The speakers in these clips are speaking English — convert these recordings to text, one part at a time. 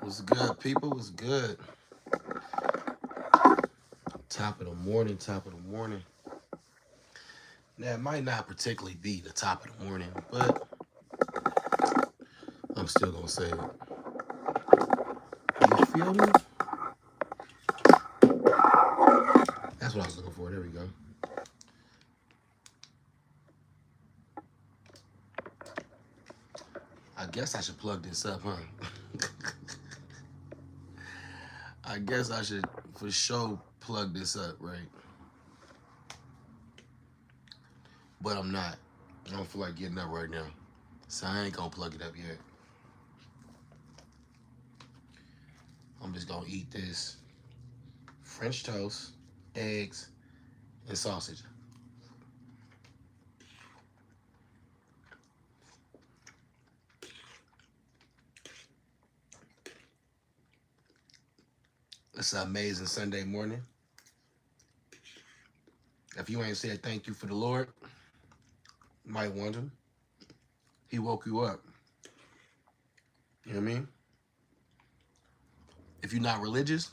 What's good, people? What's good? Top of the morning, top of the morning. Now, it might not particularly be the top of the morning, but I'm still gonna say it. You feel me? That's what I was looking for. There we go. I guess I should plug this up, huh? I guess I should for sure plug this up, right? But I'm not. I don't feel like getting up right now. So I ain't gonna plug it up yet. I'm just gonna eat this French toast, eggs, and sausage. It's an amazing Sunday morning. If you ain't said thank you for the Lord, you might wonder. He woke you up. You know what I mean? If you're not religious,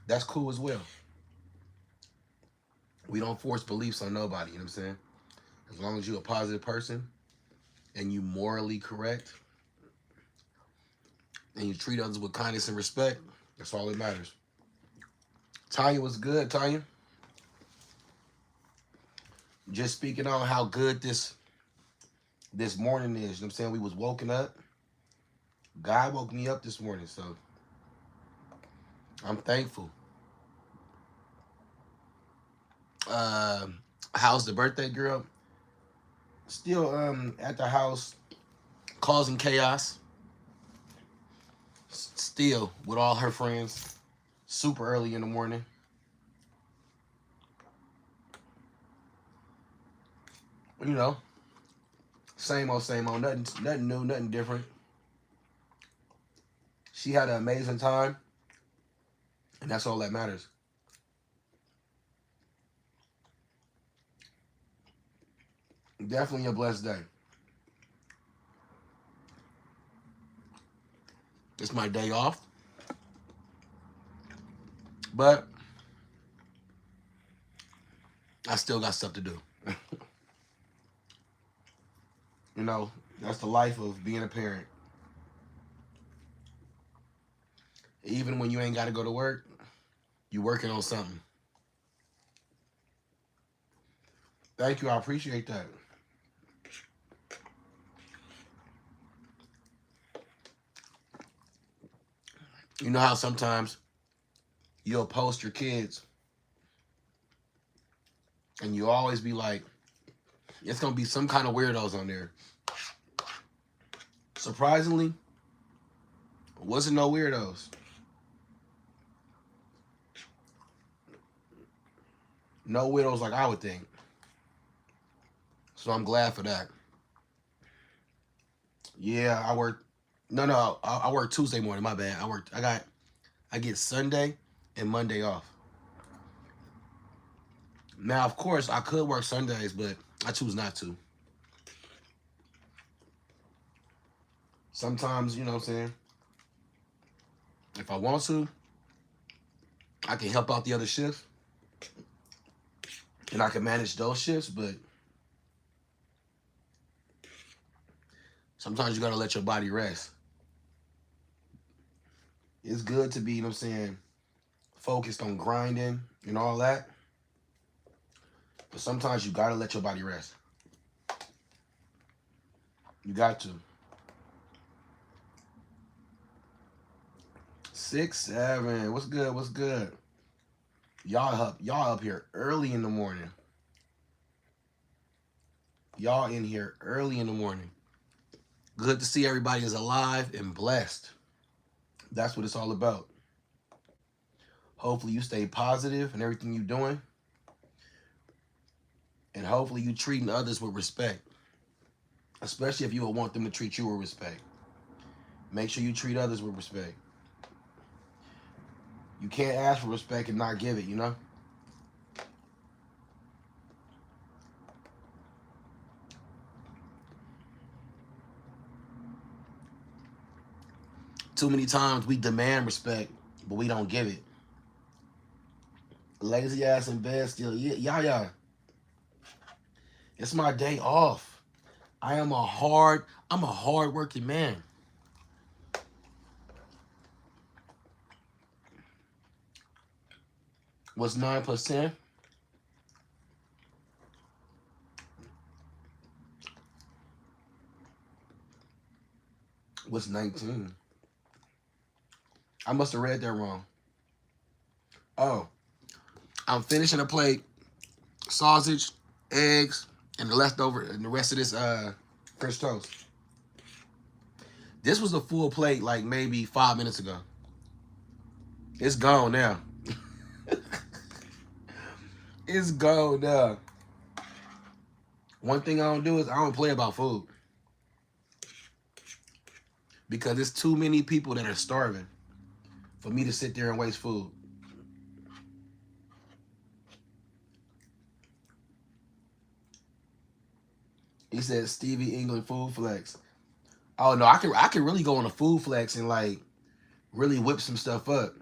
that's cool as well. We don't force beliefs on nobody, you know what I'm saying? As long as you're a positive person and you morally correct and you treat others with kindness and respect, that's all that matters. Tanya was good, Tanya. Just speaking on how good this morning is. You know what I'm saying? We was woken up. God woke me up this morning, so I'm thankful. Uh, how's the birthday girl? Still at the house causing chaos. Still with all her friends. Super early in the morning. You know, same old, same old. Nothing new, nothing different. She had an amazing time, and that's all that matters. Definitely a blessed day. It's my day off, but I still got stuff to do. You know, that's the life of being a parent. Even when you ain't got to go to work, you working on something. Thank you. I appreciate that. You know how sometimes you'll post your kids and you always be like, it's going to be some kind of weirdos on there. Surprisingly, wasn't no weirdos. No weirdos like I would think. So I'm glad for that. Yeah, I work. No, I work Tuesday morning. My bad. I get Sunday and Monday off. Now, of course, I could work Sundays, but I choose not to. Sometimes, you know what I'm saying? If I want to, I can help out the other shifts and I can manage those shifts, but sometimes you gotta let your body rest. It's good to be, you know what I'm saying, focused on grinding and all that, but sometimes you gotta let your body rest. You got to. 6-7. What's good? What's good? Y'all up here early in the morning. Y'all in here early in the morning. Good to see everybody is alive and blessed. That's what it's all about. Hopefully you stay positive in everything you're doing. And hopefully you treating others with respect. Especially if you would want them to treat you with respect. Make sure you treat others with respect. You can't ask for respect and not give it, you know? Too many times we demand respect, but we don't give it. Lazy ass in bed still. Yeah. It's my day off. I'm a hard working man. What's 9 plus 10? What's 19? I must have read that wrong. Oh, I'm finishing a plate, sausage, eggs, and the leftover and the rest of this French toast. This was a full plate like maybe 5 minutes ago. It's gone now. It's gone now. One thing I don't do is I don't play about food. Because there's too many people that are starving for me to sit there and waste food. He said Stevie England food flex. Oh no, I could really go on a food flex and like really whip some stuff up.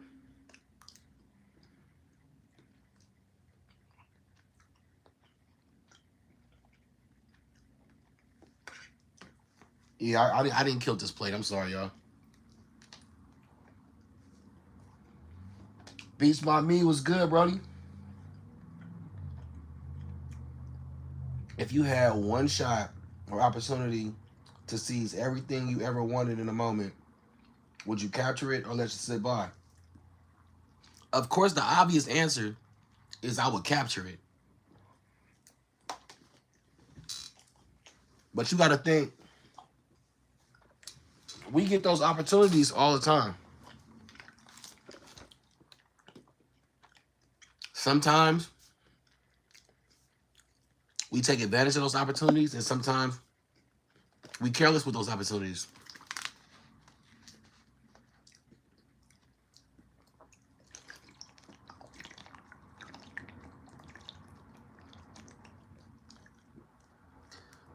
Yeah, I didn't kill this plate. I'm sorry, y'all. Beats by me was good, Brody. If you had one shot or opportunity to seize everything you ever wanted in a moment, would you capture it or let it sit by? Of course, the obvious answer is I would capture it. But you got to think, we get those opportunities all the time. Sometimes we take advantage of those opportunities, and sometimes we careless with those opportunities.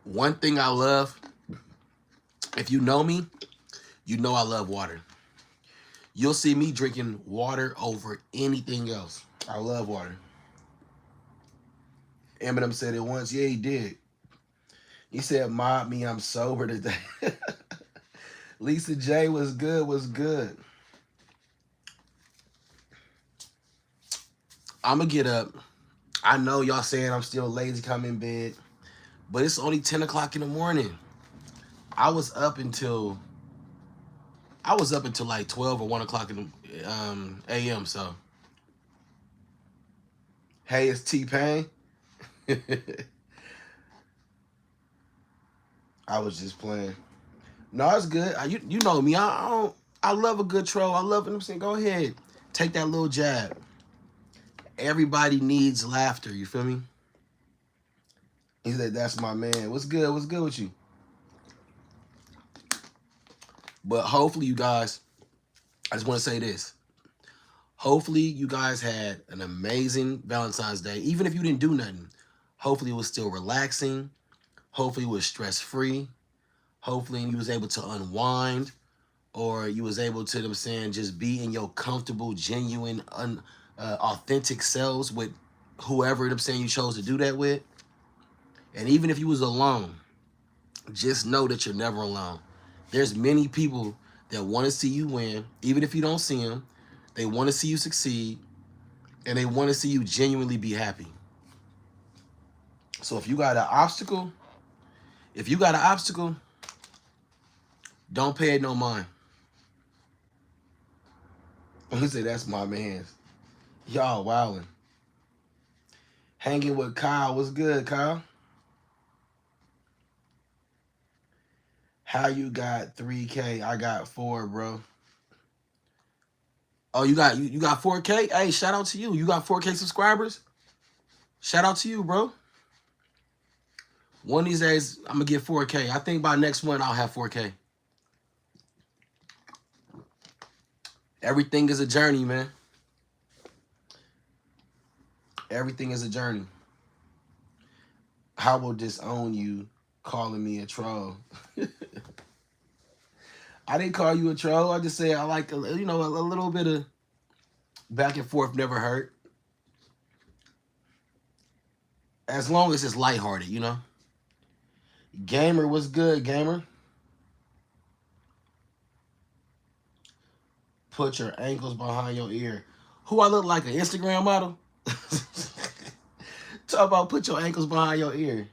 One thing I love, if you know me, you know I love water. You'll see me drinking water over anything else. I love water. Eminem said it once. Yeah, he did. He said, "Mob me, I'm sober today." Lisa J was good. Was good. I'm gonna get up. I know y'all saying I'm still lazy, come in bed, but it's only 10 o'clock in the morning. I was up until like 12 or 1 o'clock in the a.m. So, hey, it's T-Pain. I was just playing. No, it's good. You know me. I love a good troll. I love it. I'm saying, go ahead, take that little jab. Everybody needs laughter. You feel me? He said, "That's my man." What's good? What's good with you? But hopefully, you guys. I just want to say this. Hopefully, you guys had an amazing Valentine's Day. Even if you didn't do nothing, hopefully it was still relaxing. Hopefully it was stress free. Hopefully you was able to unwind, or you was able to, I'm saying, just be in your comfortable, genuine, authentic selves with whoever, I'm saying, you chose to do that with. And even if you was alone, just know that you're never alone. There's many people that want to see you win, even if you don't see them. They want to see you succeed, and they want to see you genuinely be happy. So if you got an obstacle, don't pay it no mind. He said, "That's my man's." Y'all wildin'. Hanging with Kyle. What's good, Kyle? How you got 3K? I got 4, bro. Oh, you got 4K? Hey, shout out to you. You got 4K subscribers? Shout out to you, bro. One of these days, I'm gonna get 4K. I think by next month I'll have 4K. Everything is a journey, man. Everything is a journey. I will disown you calling me a troll. I didn't call you a troll. I just said I like a little bit of back and forth never hurt. As long as it's lighthearted, you know. Gamer, what's good, gamer? Put your ankles behind your ear. Who I look like, an Instagram model? Talk about put your ankles behind your ear.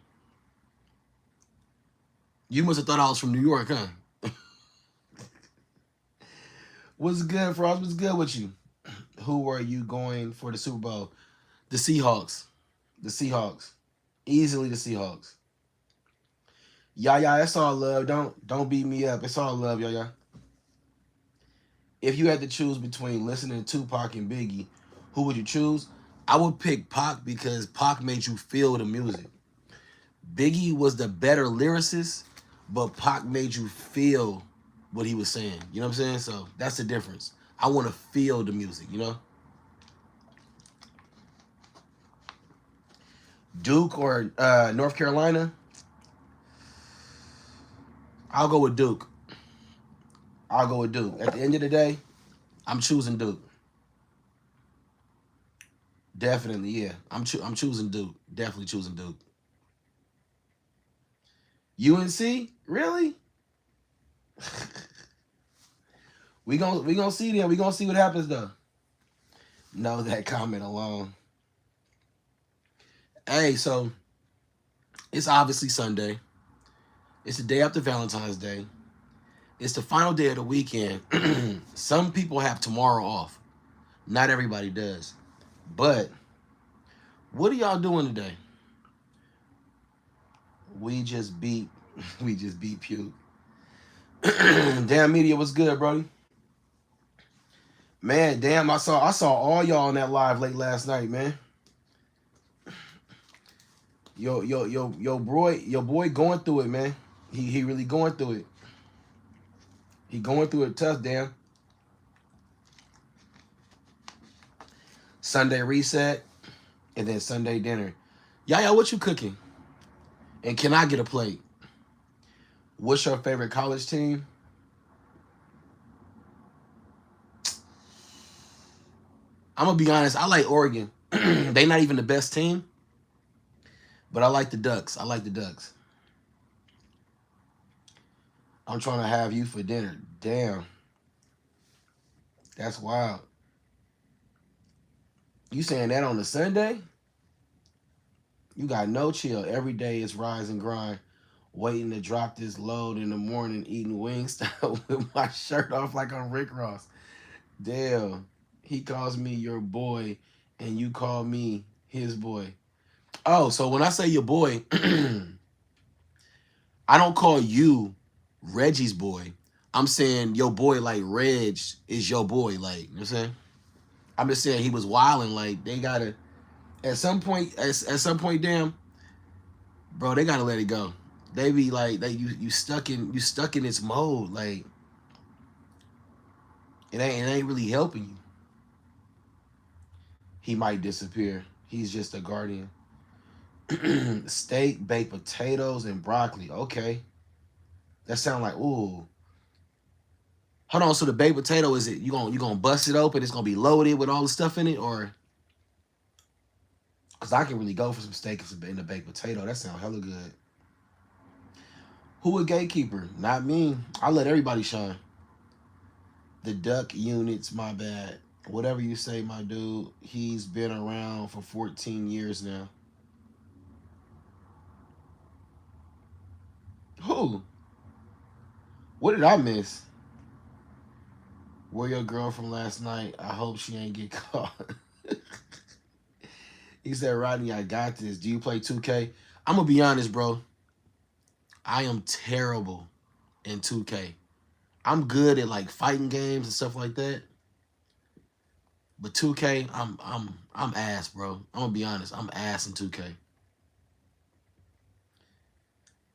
You must have thought I was from New York, huh? What's good, Frost? What's good with you? Who are you going for the Super Bowl? The Seahawks. The Seahawks. Easily the Seahawks. Yeah, it's all love. Don't beat me up. It's all love, yeah. If you had to choose between listening to Tupac and Biggie, who would you choose? I would pick Pac because Pac made you feel the music. Biggie was the better lyricist, but Pac made you feel what he was saying. You know what I'm saying? So that's the difference. I want to feel the music, you know? Duke or North Carolina? I'll go with Duke. I'll go with Duke. At the end of the day, I'm choosing Duke. Definitely, yeah. I'm choosing Duke. Definitely choosing Duke. UNC? Really? we gonna see them. We gonna see what happens though. Know that comment alone. Hey, so it's obviously Sunday. It's the day after Valentine's Day. It's the final day of the weekend. Some people have tomorrow off. Not everybody does. But what are y'all doing today? We just beat Puke. Damn media was good, Brody. Man, damn, I saw all y'all on that live late last night, man. Your boy going through it, man. He really going through it. He going through it tough, damn. Sunday reset, and then Sunday dinner. Yaya, what you cooking? And can I get a plate? What's your favorite college team? I'm gonna be honest. I like Oregon. They not even the best team, but I like the Ducks. I like the Ducks. I'm trying to have you for dinner. Damn, that's wild. You saying that on a Sunday? You got no chill. Every day is rise and grind. Waiting to drop this load in the morning, eating wings with my shirt off like I'm Rick Ross. Damn. He calls me your boy, and you call me his boy. Oh, so when I say your boy, I don't call you Reggie's boy. I'm saying your boy like Reg is your boy. Like, you know what I'm saying? I'm just saying he was wilding. Like, they gotta at some point, at some point, damn, bro, they gotta let it go. They be like, you stuck in its mode. Like, it ain't really helping you. He might disappear. He's just a guardian. Steak, baked potatoes, and broccoli. Okay. That sound like, ooh. Hold on, so the baked potato, is it you gonna bust it open? It's gonna be loaded with all the stuff in it, or because I can really go for some steak and the baked potato. That sound hella good. Who a gatekeeper? Not me. I let everybody shine. The duck units, my bad. Whatever you say, my dude. He's been around for 14 years now. Who? What did I miss? Where your girl from last night? I hope she ain't get caught. He said, Rodney, I got this. Do you play 2K? I'm going to be honest, bro. I am terrible in 2K. I'm good at like fighting games and stuff like that. But 2K, I'm ass, bro. I'm going to be honest. I'm ass in 2K.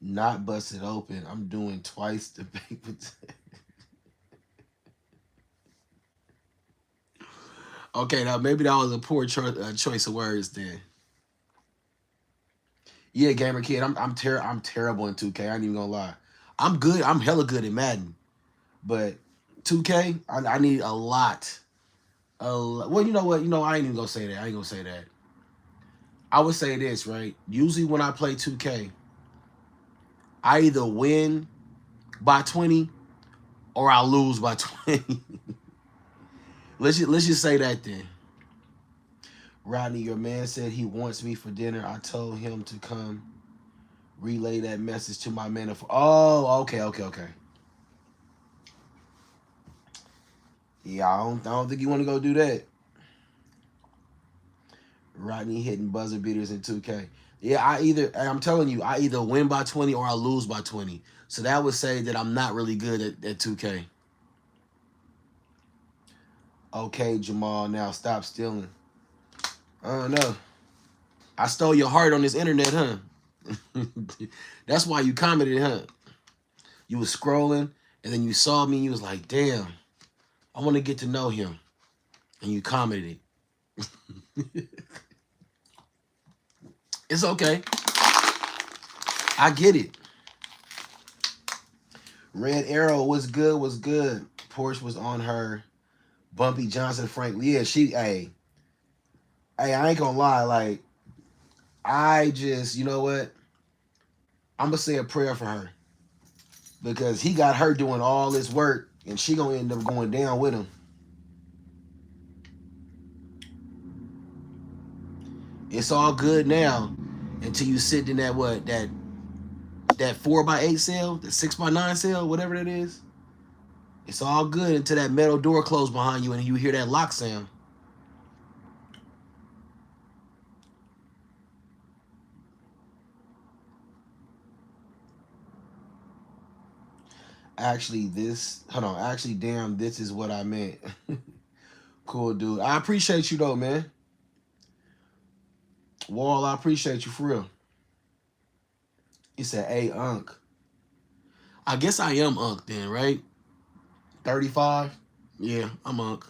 Not busted open. I'm doing twice the baked potato. Okay, now maybe that was a poor choice of words then. Yeah, gamer kid, I'm terrible in 2K. I ain't even gonna lie. I'm good. I'm hella good at Madden, But 2K, I need a lot. Well, you know what? I ain't even gonna say that. I ain't gonna say that. I would say this, right? Usually when I play 2K, I either win by 20 or I lose by 20. let's just say that then. Rodney, your man said he wants me for dinner. I told him to come relay that message to my man. Oh, okay. Yeah, I don't think you want to go do that. Rodney hitting buzzer beaters in 2K. Yeah, I'm telling you, I either win by 20 or I lose by 20. So that would say that I'm not really good at 2K. Okay, Jamal, now stop stealing. I don't know. I stole your heart on this internet, huh? That's why you commented, huh? You was scrolling, and then you saw me, and you was like, damn, I want to get to know him. And you commented it. It's okay. I get it. Red Arrow was good. Porsche was on her. Bumpy Johnson, Frank. Yeah, hey, I ain't gonna lie. Like, I just, you know what? I'm gonna say a prayer for her because he got her doing all this work, and she gonna end up going down with him. It's all good now until you sit in that 4x8 cell, the 6x9 cell, whatever that is. It's all good until that metal door closed behind you and you hear that lock sound. Damn, this is what I meant. Cool, dude. I appreciate you though, man. Wall, I appreciate you for real. He said, hey, Unc. I guess I am Unc then, right? 35? Yeah, I'm Unc.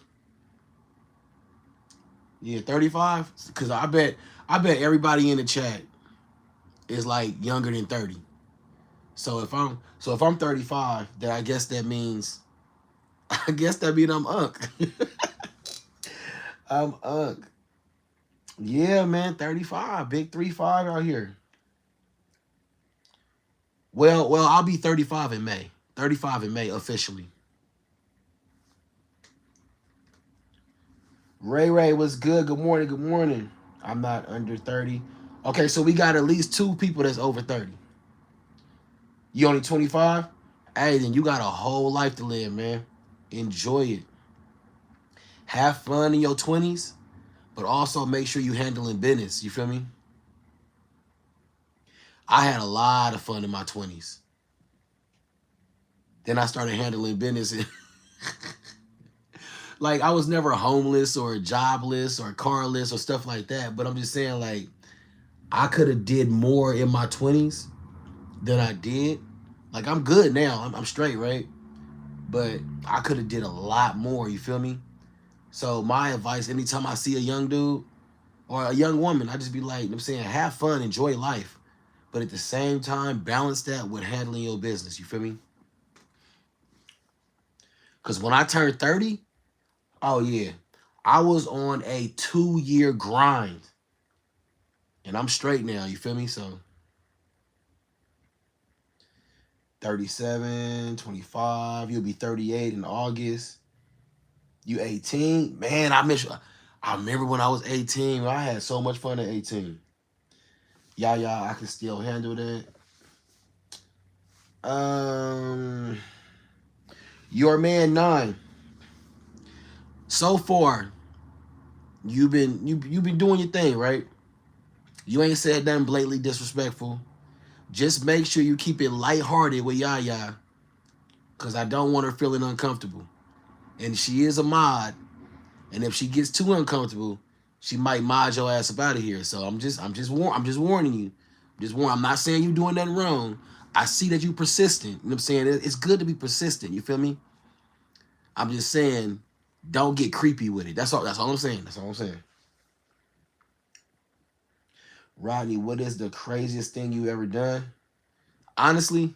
Yeah, 35? Because I bet everybody in the chat is like younger than 30. So if I'm 35, then I guess that means I'm Unc. I'm Unc. Yeah, man, 35. Big 3-5 out here. Well, I'll be 35 in May. 35 in May officially. Ray was good. Good morning. I'm not under 30. Okay, so we got at least 2 people that's over 30. You only 25? Hey, then you got a whole life to live, man. Enjoy it. Have fun in your 20s, but also make sure you handling business. You feel me? I had a lot of fun in my 20s. Then I started handling business. Like, I was never homeless or jobless or carless or stuff like that. But I'm just saying, like, I could have did more in my 20s than I did. Like, I'm good now. I'm straight, right? But I could have did a lot more. You feel me? So my advice, anytime I see a young dude or a young woman, I just be like, I'm saying, have fun, enjoy life. But at the same time, balance that with handling your business. You feel me? Because when I turned 30, oh yeah, I was on a 2-year grind. And I'm straight now. You feel me? So 37, 25, you'll be 38 in August. You 18? Man, I remember when I was 18, I had so much fun at 18. Yeah, I can still handle that. Your man 9. So far, you've been doing your thing, right? You ain't said nothing blatantly disrespectful. Just make sure you keep it lighthearted with Yaya, because I don't want her feeling uncomfortable. And she is a mod, and if she gets too uncomfortable, she might mod your ass up out of here. So I'm just warning you. I'm not saying you doing nothing wrong. I see that you persistent. You know what I'm saying? It's good to be persistent. You feel me? I'm just saying, don't get creepy with it. That's all I'm saying. Rodney, what is the craziest thing you ever done? Honestly,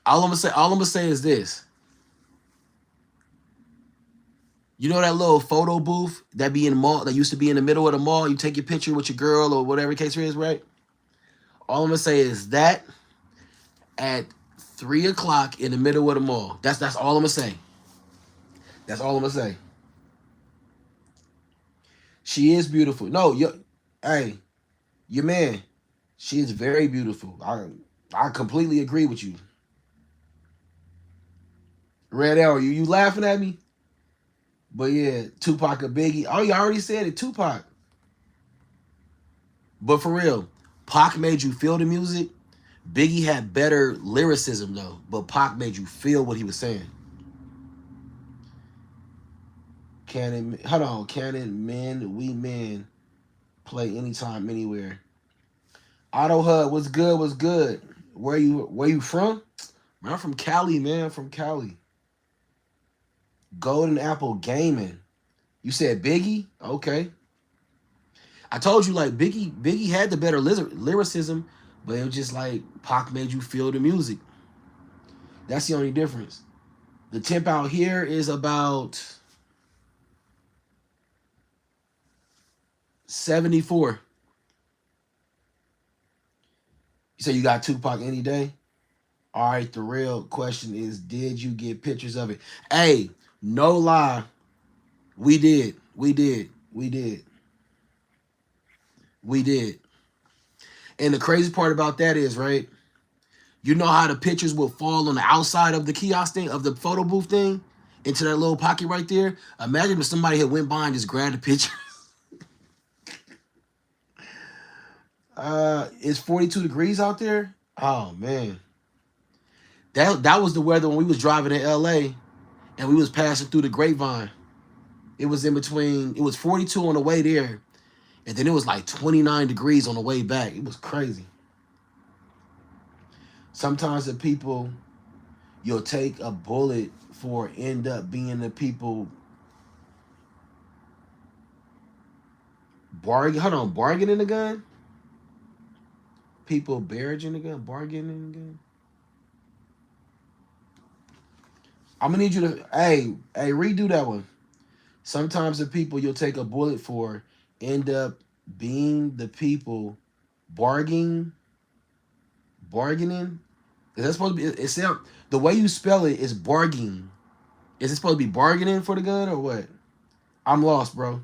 All I'm gonna say is this. You know that little photo booth that be in the mall, that used to be in the middle of the mall? You take your picture with your girl or whatever the case is, right? All I'm gonna say is that at 3 o'clock in the middle of the mall. That's all I'm gonna say. That's all I'm gonna say. She is beautiful. No, hey, your man, she is very beautiful. I completely agree with you. Red Arrow, you laughing at me? But yeah, Tupac or Biggie. Oh, you already said it, Tupac. But for real, Pac made you feel the music. Biggie had better lyricism though, but Pac made you feel what he was saying. Canon men, we men play anytime, anywhere. Auto Hud, what's good? What's good? Where you from? Man, I'm from Cali, man. I'm from Cali. Golden Apple Gaming. You said Biggie? Okay. I told you like Biggie had the better lyricism, but it was just like Pac made you feel the music. That's the only difference. The temp out here is about 74. You say you got Tupac any day? All right, the real question is, did you get pictures of it? Hey, no lie. We did. We did. We did. We did. And the crazy part about that is, right, you know how the pictures will fall on the outside of the kiosk thing, of the photo booth thing, into that little pocket right there? Imagine if somebody had went by and just grabbed a picture. It's 42 degrees out there. Oh man. That was the weather when we was driving to LA and we was passing through the Grapevine. It was in between, it was 42 on the way there, and then it was like 29 degrees on the way back. It was crazy. Sometimes the people you'll take a bullet for end up being the people bargaining the gun? People bargaining the gun? Bargaining the gun? I'm gonna need you to, hey, redo that one. Sometimes the people you'll take a bullet for end up being the people bargaining. Is that supposed to be? It's the way you spell it is bargaining. Is it supposed to be bargaining for the gun or what? I'm lost, bro.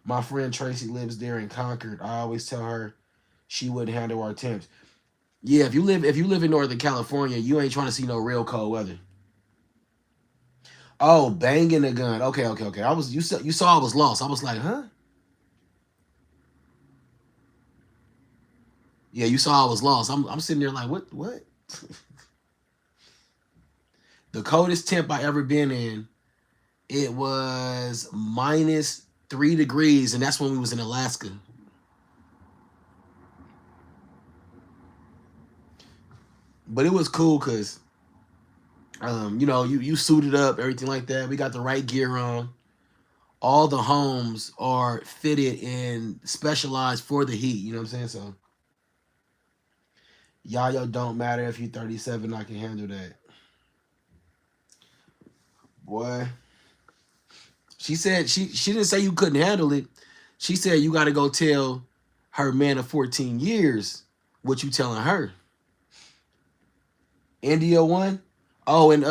My friend Tracy lives there in Concord. I always tell her she wouldn't handle our temps. Yeah, if you live in Northern California, you ain't trying to see no real cold weather. Oh, banging a gun. Okay. You saw I was lost. I was like, huh? Yeah, you saw I was lost. I'm sitting there like, what? The coldest temp I ever been in, it was -3 degrees, and that's when we was in Alaska. But it was cool because you suited up, everything like that. We got the right gear on. All the homes are fitted and specialized for the heat. You know what I'm saying? So, Yayo don't matter if you're 37. I can handle that. Boy, she said she didn't say you couldn't handle it. She said you got to go tell her man of 14 years what you telling her. India won. Oh, and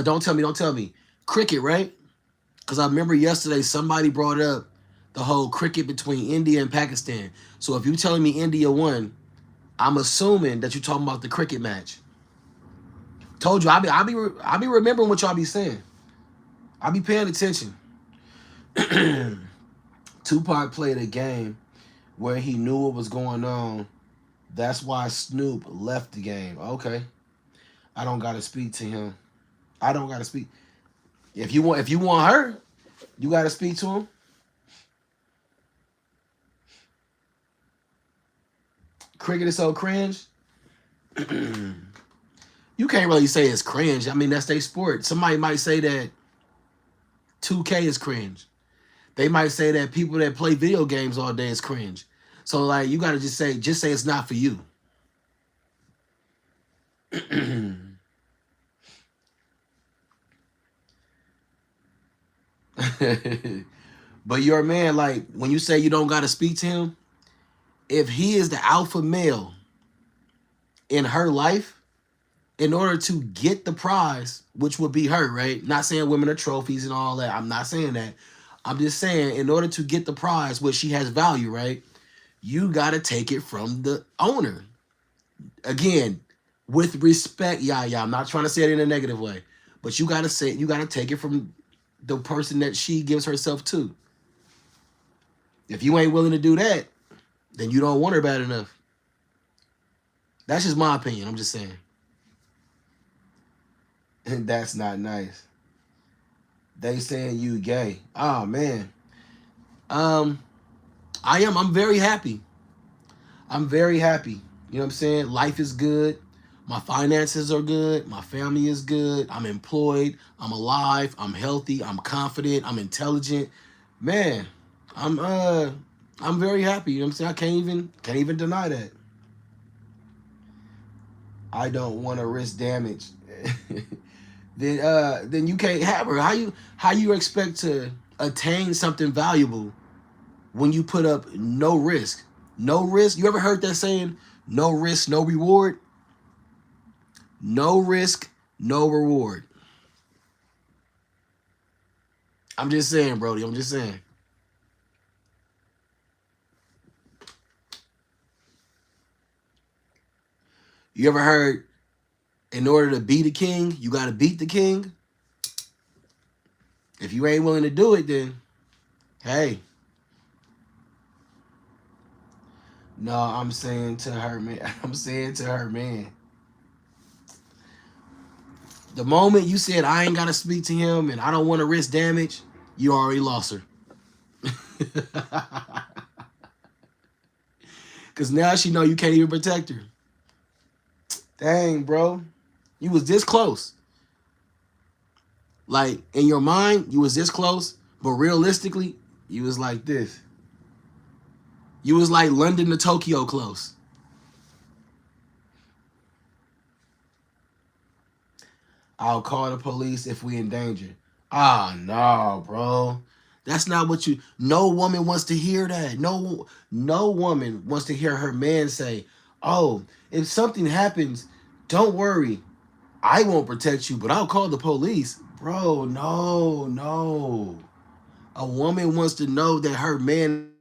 don't tell me. Cricket, right? Because I remember yesterday somebody brought up the whole cricket between India and Pakistan. So if you're telling me India won, I'm assuming that you're talking about the cricket match. Told you, I be remembering what y'all be saying. I be paying attention. Tupac played a game where he knew what was going on. That's why Snoop left the game. Okay, I don't gotta speak to him. I don't gotta speak. If you want her, you gotta speak to him. Cricket is so cringe. You can't really say it's cringe. I mean, that's their sport. Somebody might say that 2K is cringe. They might say that people that play video games all day is cringe. So like you gotta just say it's not for you. But your man, like when you say you don't got to speak to him, if he is the alpha male in her life, in order to get the prize, which would be her, right? Not saying women are trophies and all that. I'm not saying that. I'm just saying in order to get the prize, which she has value, right? You got to take it from the owner. Again, with respect, yeah. I'm not trying to say it in a negative way, but you got to say, you got to take it from the person that she gives herself to. If you ain't willing to do that, then you don't want her bad enough. That's just my opinion. I'm just saying. And that's not nice. They saying you gay. Oh man. I am. I'm very happy. I'm very happy. You know what I'm saying? Life is good. My finances are good. My family is good. I'm employed. I'm alive. I'm healthy. I'm confident. I'm intelligent. Man, I'm very happy. You know what I'm saying? I can't even deny that. I don't want to risk damage. Then you can't have her. How you expect to attain something valuable when you put up no risk? No risk. You ever heard that saying? No risk, no reward. No risk, no reward. I'm just saying, Brody. I'm just saying. You ever heard? In order to be the king, you got to beat the king. If you ain't willing to do it, then hey. No, I'm saying to her, man. I'm saying to her, man. The moment you said I ain't gotta speak to him and I don't want to risk damage, you already lost her. Cause now she know you can't even protect her. Dang, bro. You was this close. Like in your mind, you was this close, but realistically, you was like this. You was like London to Tokyo close. I'll call the police if we in danger. Ah, no, bro. That's not what you. No woman wants to hear that. No woman wants to hear her man say, "Oh, if something happens, don't worry. I won't protect you, but I'll call the police." Bro, no, no. A woman wants to know that her man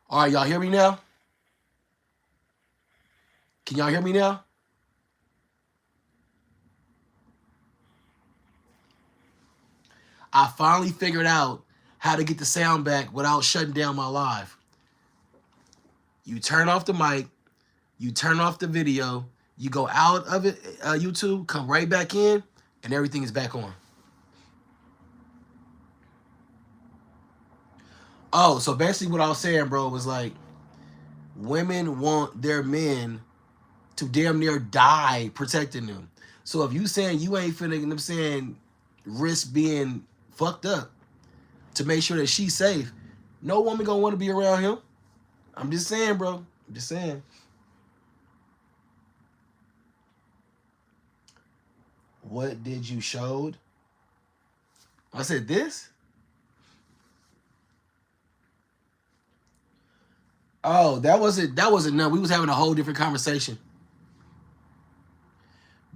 All right, y'all hear me now? Can y'all hear me now? I finally figured out how to get the sound back without shutting down my live. You turn off the mic, you turn off the video, you go out of it, YouTube, come right back in, and everything is back on. Oh, so basically what I was saying, bro, was like women want their men to damn near die protecting them. So if you saying you ain't finna, you know what I'm saying, risk being fucked up to make sure that she's safe, no woman gonna want to be around him. I'm just saying, bro. I'm just saying. What did you showed? I said this. Oh, that wasn't. That wasn't none. We was having a whole different conversation.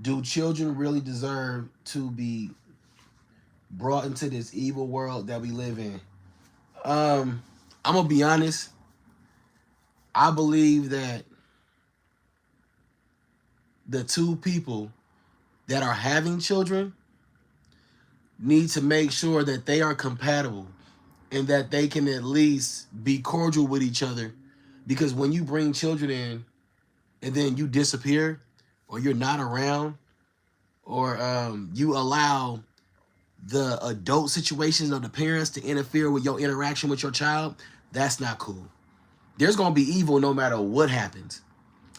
Do children really deserve to be brought into this evil world that we live in? I'm gonna be honest. I believe that the two people that are having children need to make sure that they are compatible and that they can at least be cordial with each other. Because when you bring children in and then you disappear or you're not around or you allow the adult situations of the parents to interfere with your interaction with your child, that's not cool. There's going to be evil no matter what happens.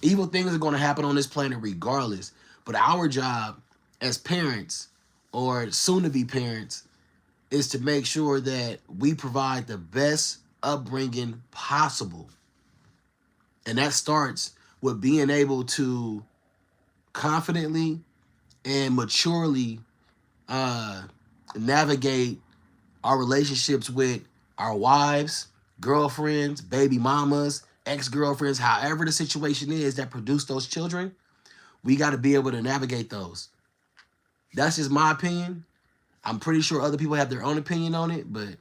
Evil things are going to happen on this planet regardless. But our job as parents or soon to be parents is to make sure that we provide the best upbringing possible. And that starts with being able to confidently and maturely navigate our relationships with our wives, girlfriends, baby mamas, ex-girlfriends, however the situation is that produce those children. We got to be able to navigate those. That's just my opinion. I'm pretty sure other people have their own opinion on it, but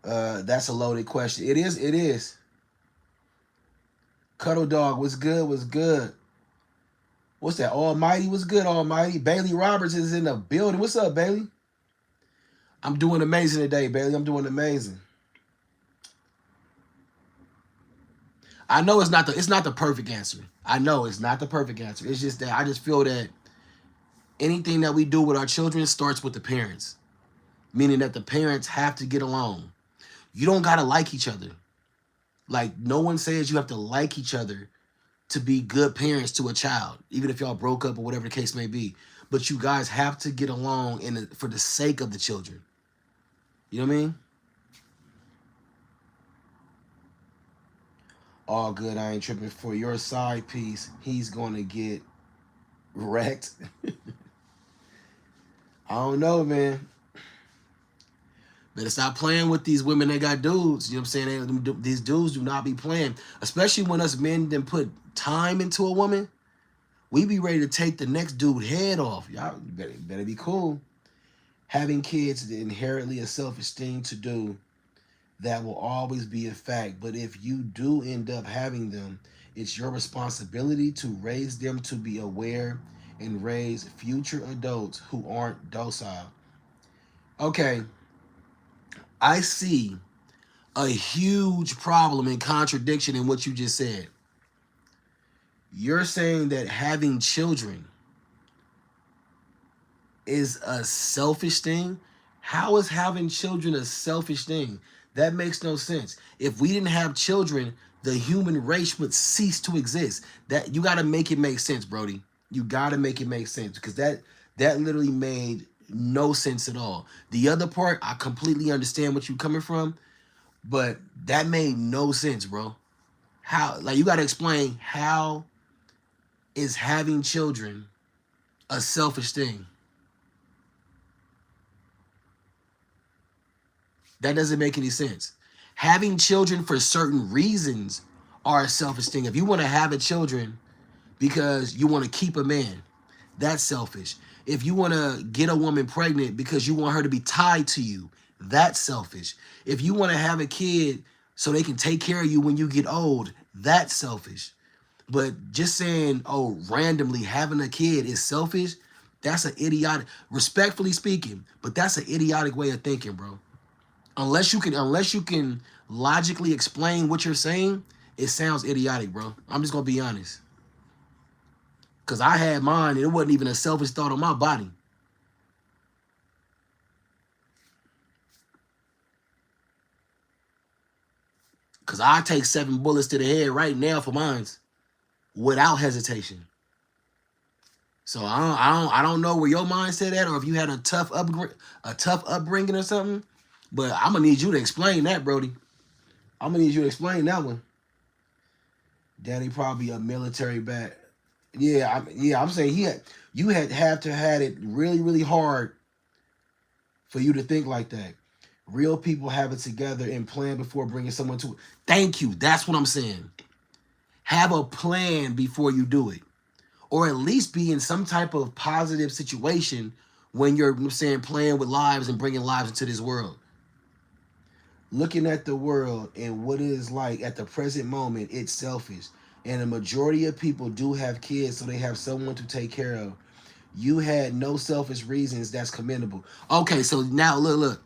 that's a loaded question. It is. Cuddle Dog, what's good? What's good? What's that? Almighty, what's good, Almighty? Bailey Roberts is in the building. What's up, Bailey? I'm doing amazing today, Bailey. I'm doing amazing. I know it's not the perfect answer. I know it's not the perfect answer. It's just that I just feel that anything that we do with our children starts with the parents, meaning that the parents have to get along. You don't gotta like each other. Like, no one says you have to like each other to be good parents to a child, even if y'all broke up or whatever the case may be. But you guys have to get along for the sake of the children. You know what I mean? All good. I ain't tripping. For your side piece, he's going to get wrecked. I don't know, man. Better stop playing with these women that got dudes. You know what I'm saying? These dudes do not be playing. Especially when us men then put time into a woman. We be ready to take the next dude head off. Y'all better be cool. Having kids is inherently a selfish thing to do that will always be a fact. But if you do end up having them, it's your responsibility to raise them to be aware and raise future adults who aren't docile. Okay. I see a huge problem and contradiction in what you just said. You're saying that having children is a selfish thing? How is having children a selfish thing? That makes no sense. If we didn't have children, the human race would cease to exist. That you got to make it make sense, Brody. You got to make it make sense, because that literally made no sense at all. The other part, I completely understand what you're coming from, but that made no sense, bro. How, like, you got to explain, how is having children a selfish thing? That doesn't make any sense. Having children for certain reasons are a selfish thing. If you want to have a children because you want to keep a man, that's selfish. If you want to get a woman pregnant because you want her to be tied to you, that's selfish. If you want to have a kid so they can take care of you when you get old, that's selfish. But just saying, oh, randomly having a kid is selfish, that's an idiotic, respectfully speaking, but that's an idiotic way of thinking, bro. Unless you can logically explain what you're saying, it sounds idiotic, bro. I'm just gonna be honest. Cause I had mine and it wasn't even a selfish thought on my body. Cause I take 7 bullets to the head right now for mine, without hesitation. So I don't know where your mindset at, or if you had a tough upbringing or something. But I'm gonna need you to explain that, Brody. I'm gonna need you to explain that one. Daddy probably a military bat. Yeah, I'm saying you had to had it really, really hard for you to think like that. Real people have it together and plan before bringing someone to it. Thank you. That's what I'm saying. Have a plan before you do it, or at least be in some type of positive situation when you're, I'm saying, playing with lives and bringing lives into this world. Looking at the world and what it is like at the present moment, it's selfish. And a majority of people do have kids, so they have someone to take care of. You had no selfish reasons. That's commendable. Okay, so now look.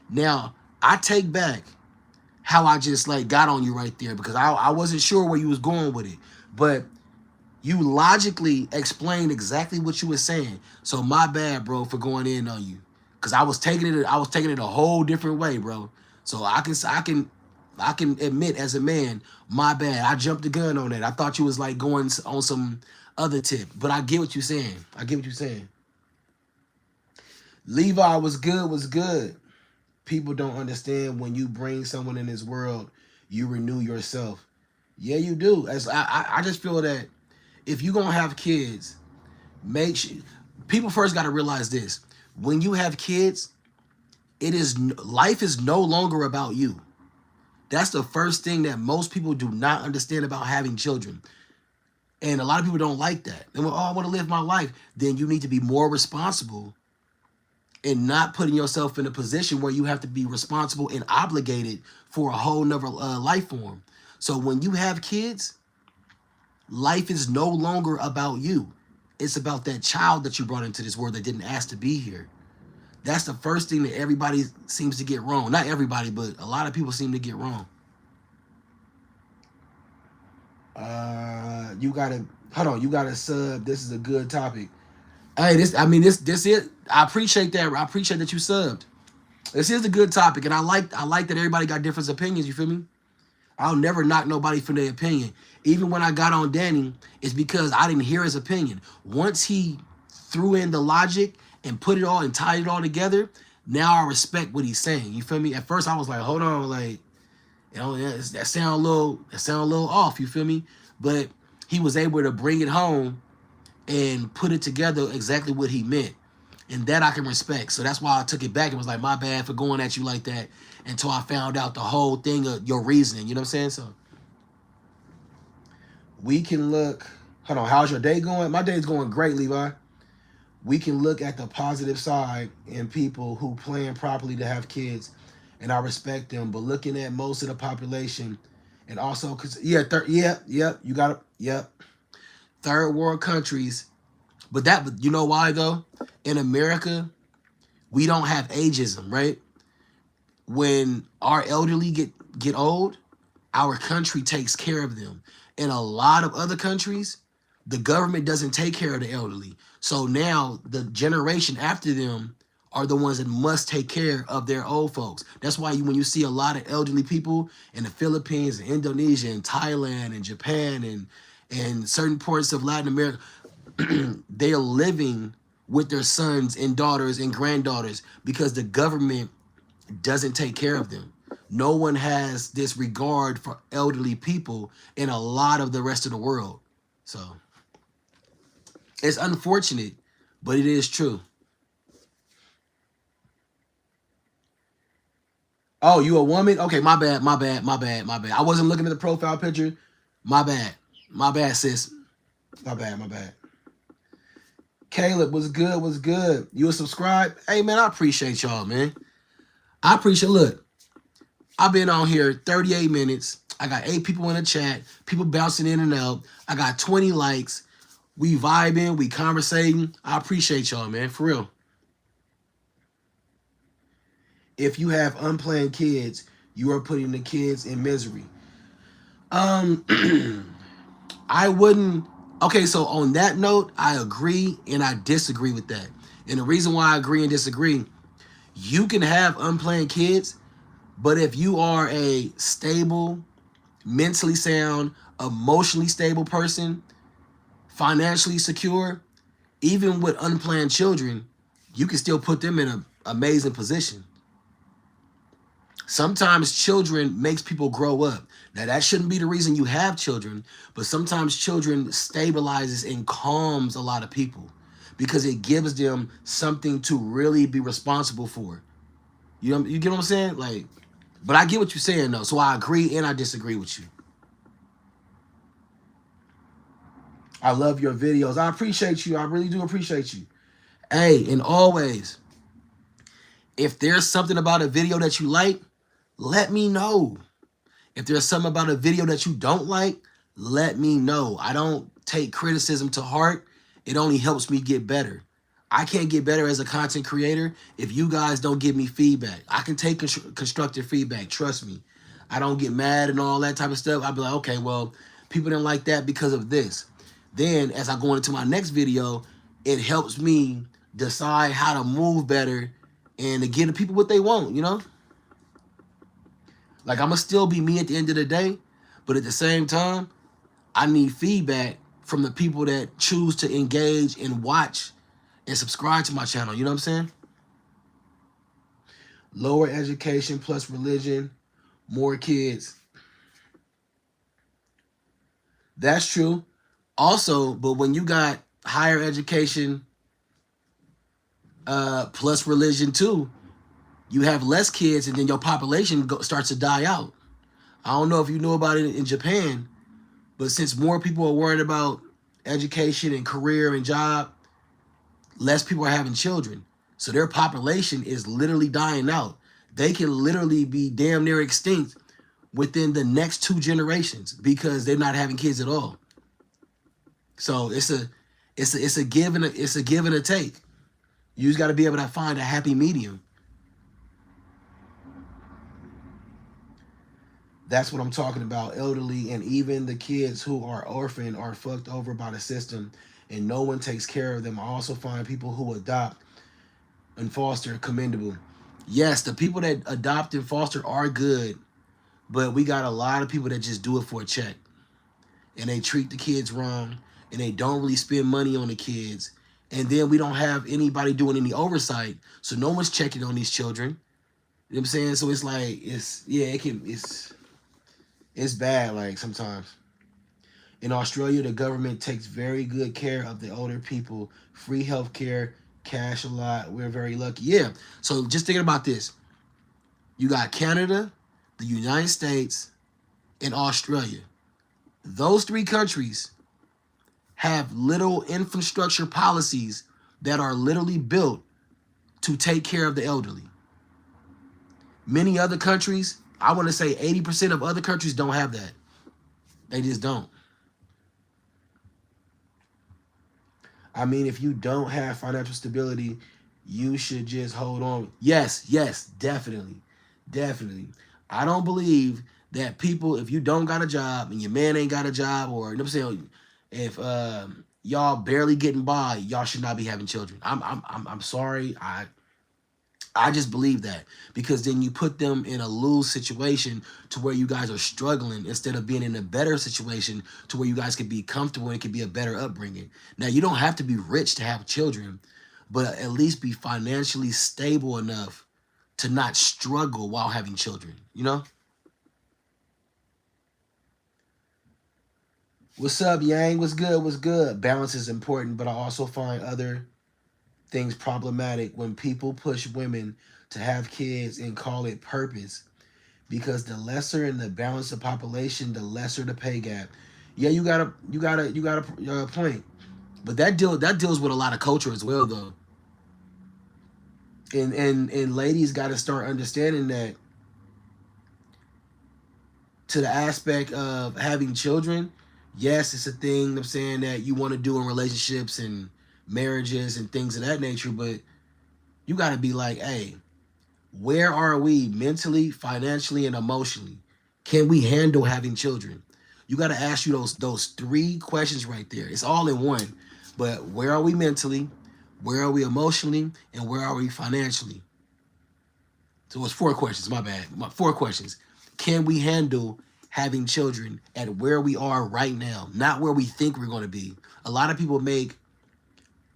Now, I take back how I just like got on you right there, because I wasn't sure where you was going with it. But You logically explained exactly what you were saying. So my bad, bro, for going in on you. Cause I was taking it a whole different way, bro. So I can admit as a man, my bad. I jumped the gun on that. I thought you was like going on some other tip. But I get what you're saying. I get what you're saying. Levi was good, was good. People don't understand when you bring someone in this world, you renew yourself. Yeah, you do. As I just feel that if you're gonna have kids, make sure people first got to realize this: when you have kids, life is no longer about you. That's the first thing that most people do not understand about having children, and a lot of people don't like that. And oh, I want to live my life. Then you need to be more responsible and not putting yourself in a position where you have to be responsible and obligated for a whole nother life form. So when you have kids, life is no longer about you. It's about that child that you brought into this world that didn't ask to be here. That's the first thing that everybody seems to get wrong. Not everybody, but a lot of people seem to get wrong. You gotta hold on. You gotta sub. This is a good topic. Hey, this it. I appreciate that. I appreciate that you subbed. This is a good topic, and I like that everybody got different opinions. You feel me? I'll never knock nobody for their opinion. Even when I got on Danny, it's because I didn't hear his opinion. Once he threw in the logic and put it all and tied it all together, now I respect what he's saying. You feel me? At first I was like, hold on, like, you know, that sound a little off. You feel me? But he was able to bring it home and put it together exactly what he meant. And that I can respect. So that's why I took it back and was like, my bad for going at you like that until I found out the whole thing of your reasoning. You know what I'm saying? So we can look. Hold on. How's your day going? My day's going great, Levi. We can look at the positive side in people who plan properly to have kids. And I respect them. But looking at most of the population and also, you got it. Yep. Third world countries. But you know why though? In America, we don't have ageism, right? When our elderly get old, our country takes care of them. In a lot of other countries, the government doesn't take care of the elderly. So now the generation after them are the ones that must take care of their old folks. That's why when you see a lot of elderly people in the Philippines and Indonesia and Thailand and Japan and certain parts of Latin America, they are living with their sons and daughters and granddaughters because the government doesn't take care of them. No one has this regard for elderly people in a lot of the rest of the world. So it's unfortunate, but it is true. Oh, you a woman? Okay, my bad. I wasn't looking at the profile picture. My bad, sis. My bad. Caleb, what's good? You a subscribe? Hey, man, I appreciate y'all, man. I appreciate, look, I've been on here 38 minutes. I got 8 people in the chat, people bouncing in and out. I got 20 likes. We vibing, we conversating. I appreciate y'all, man, for real. If you have unplanned kids, you are putting the kids in misery. I wouldn't. Okay, so on that note, I agree and I disagree with that. And the reason why I agree and disagree, you can have unplanned kids, but if you are a stable, mentally sound, emotionally stable person, financially secure, even with unplanned children, you can still put them in an amazing position. Sometimes children makes people grow up. Now, that shouldn't be the reason you have children, but sometimes children stabilizes and calms a lot of people because it gives them something to really be responsible for. You get what I'm saying? Like, but I get what you're saying, though. So I agree and I disagree with you. I love your videos. I appreciate you. I really do appreciate you. Hey, and always, if there's something about a video that you like, let me know. If there's something about a video that you don't like, let me know. I don't take criticism to heart. It only helps me get better. I can't get better as a content creator if you guys don't give me feedback. I can take constructive feedback. Trust me. I don't get mad and all that type of stuff. I'll be like, okay, well, people didn't like that because of this. Then as I go into my next video, it helps me decide how to move better and to give the people what they want, you know? Like, I'm going to still be me at the end of the day, but at the same time, I need feedback from the people that choose to engage and watch and subscribe to my channel. You know what I'm saying? Lower education plus religion, more kids. That's true. Also, but when you got higher education plus religion too, you have less kids and then your population starts to die out. I don't know if you know about it in Japan, but since more people are worried about education and career and job, less people are having children. So their population is literally dying out. They can literally be damn near extinct within the next 2 generations because they're not having kids at all. So it's a give and a take. You just got to be able to find a happy medium. That's what I'm talking about. Elderly and even the kids who are orphaned are fucked over by the system and no one takes care of them. I also find people who adopt and foster commendable. Yes, the people that adopt and foster are good, but we got a lot of people that just do it for a check. And they treat the kids wrong and they don't really spend money on the kids. And then we don't have anybody doing any oversight. So no one's checking on these children. You know what I'm saying? So it's like, it's bad, like, sometimes. In Australia, the government takes very good care of the older people. Free health care, cash a lot. We're very lucky. Yeah. So just thinking about this. You got Canada, the United States, and Australia. Those 3 countries have little infrastructure policies that are literally built to take care of the elderly. Many other countries, I want to say 80% of other countries don't have that. They just don't. I mean, if you don't have financial stability, you should just hold on. Yes, definitely. Definitely. I don't believe that people, if you don't got a job and your man ain't got a job, or, you know what I'm saying, if y'all barely getting by, y'all should not be having children. I'm sorry. I just believe that, because then you put them in a lose situation to where you guys are struggling instead of being in a better situation to where you guys can be comfortable and it can be a better upbringing. Now, you don't have to be rich to have children, but at least be financially stable enough to not struggle while having children, you know? What's up, Yang? What's good? What's good? Balance is important, but I also find other things problematic when people push women to have kids and call it purpose, because the lesser in the balance of population, the lesser the pay gap. Yeah, you got a point, but that deals with a lot of culture as well, though. And ladies got to start understanding that, to the aspect of having children. Yes, it's a thing I'm saying that you want to do in relationships and marriages and things of that nature, but you got to be like, hey, where are we mentally, financially, and emotionally? Can we handle having children? You got to ask you those 3 questions right there. It's all in one. But where are we mentally? Where are we emotionally? And where are we financially? So it's 4 questions. My bad. 4 questions. Can we handle having children at where we are right now, not where we think we're going to be? A lot of people make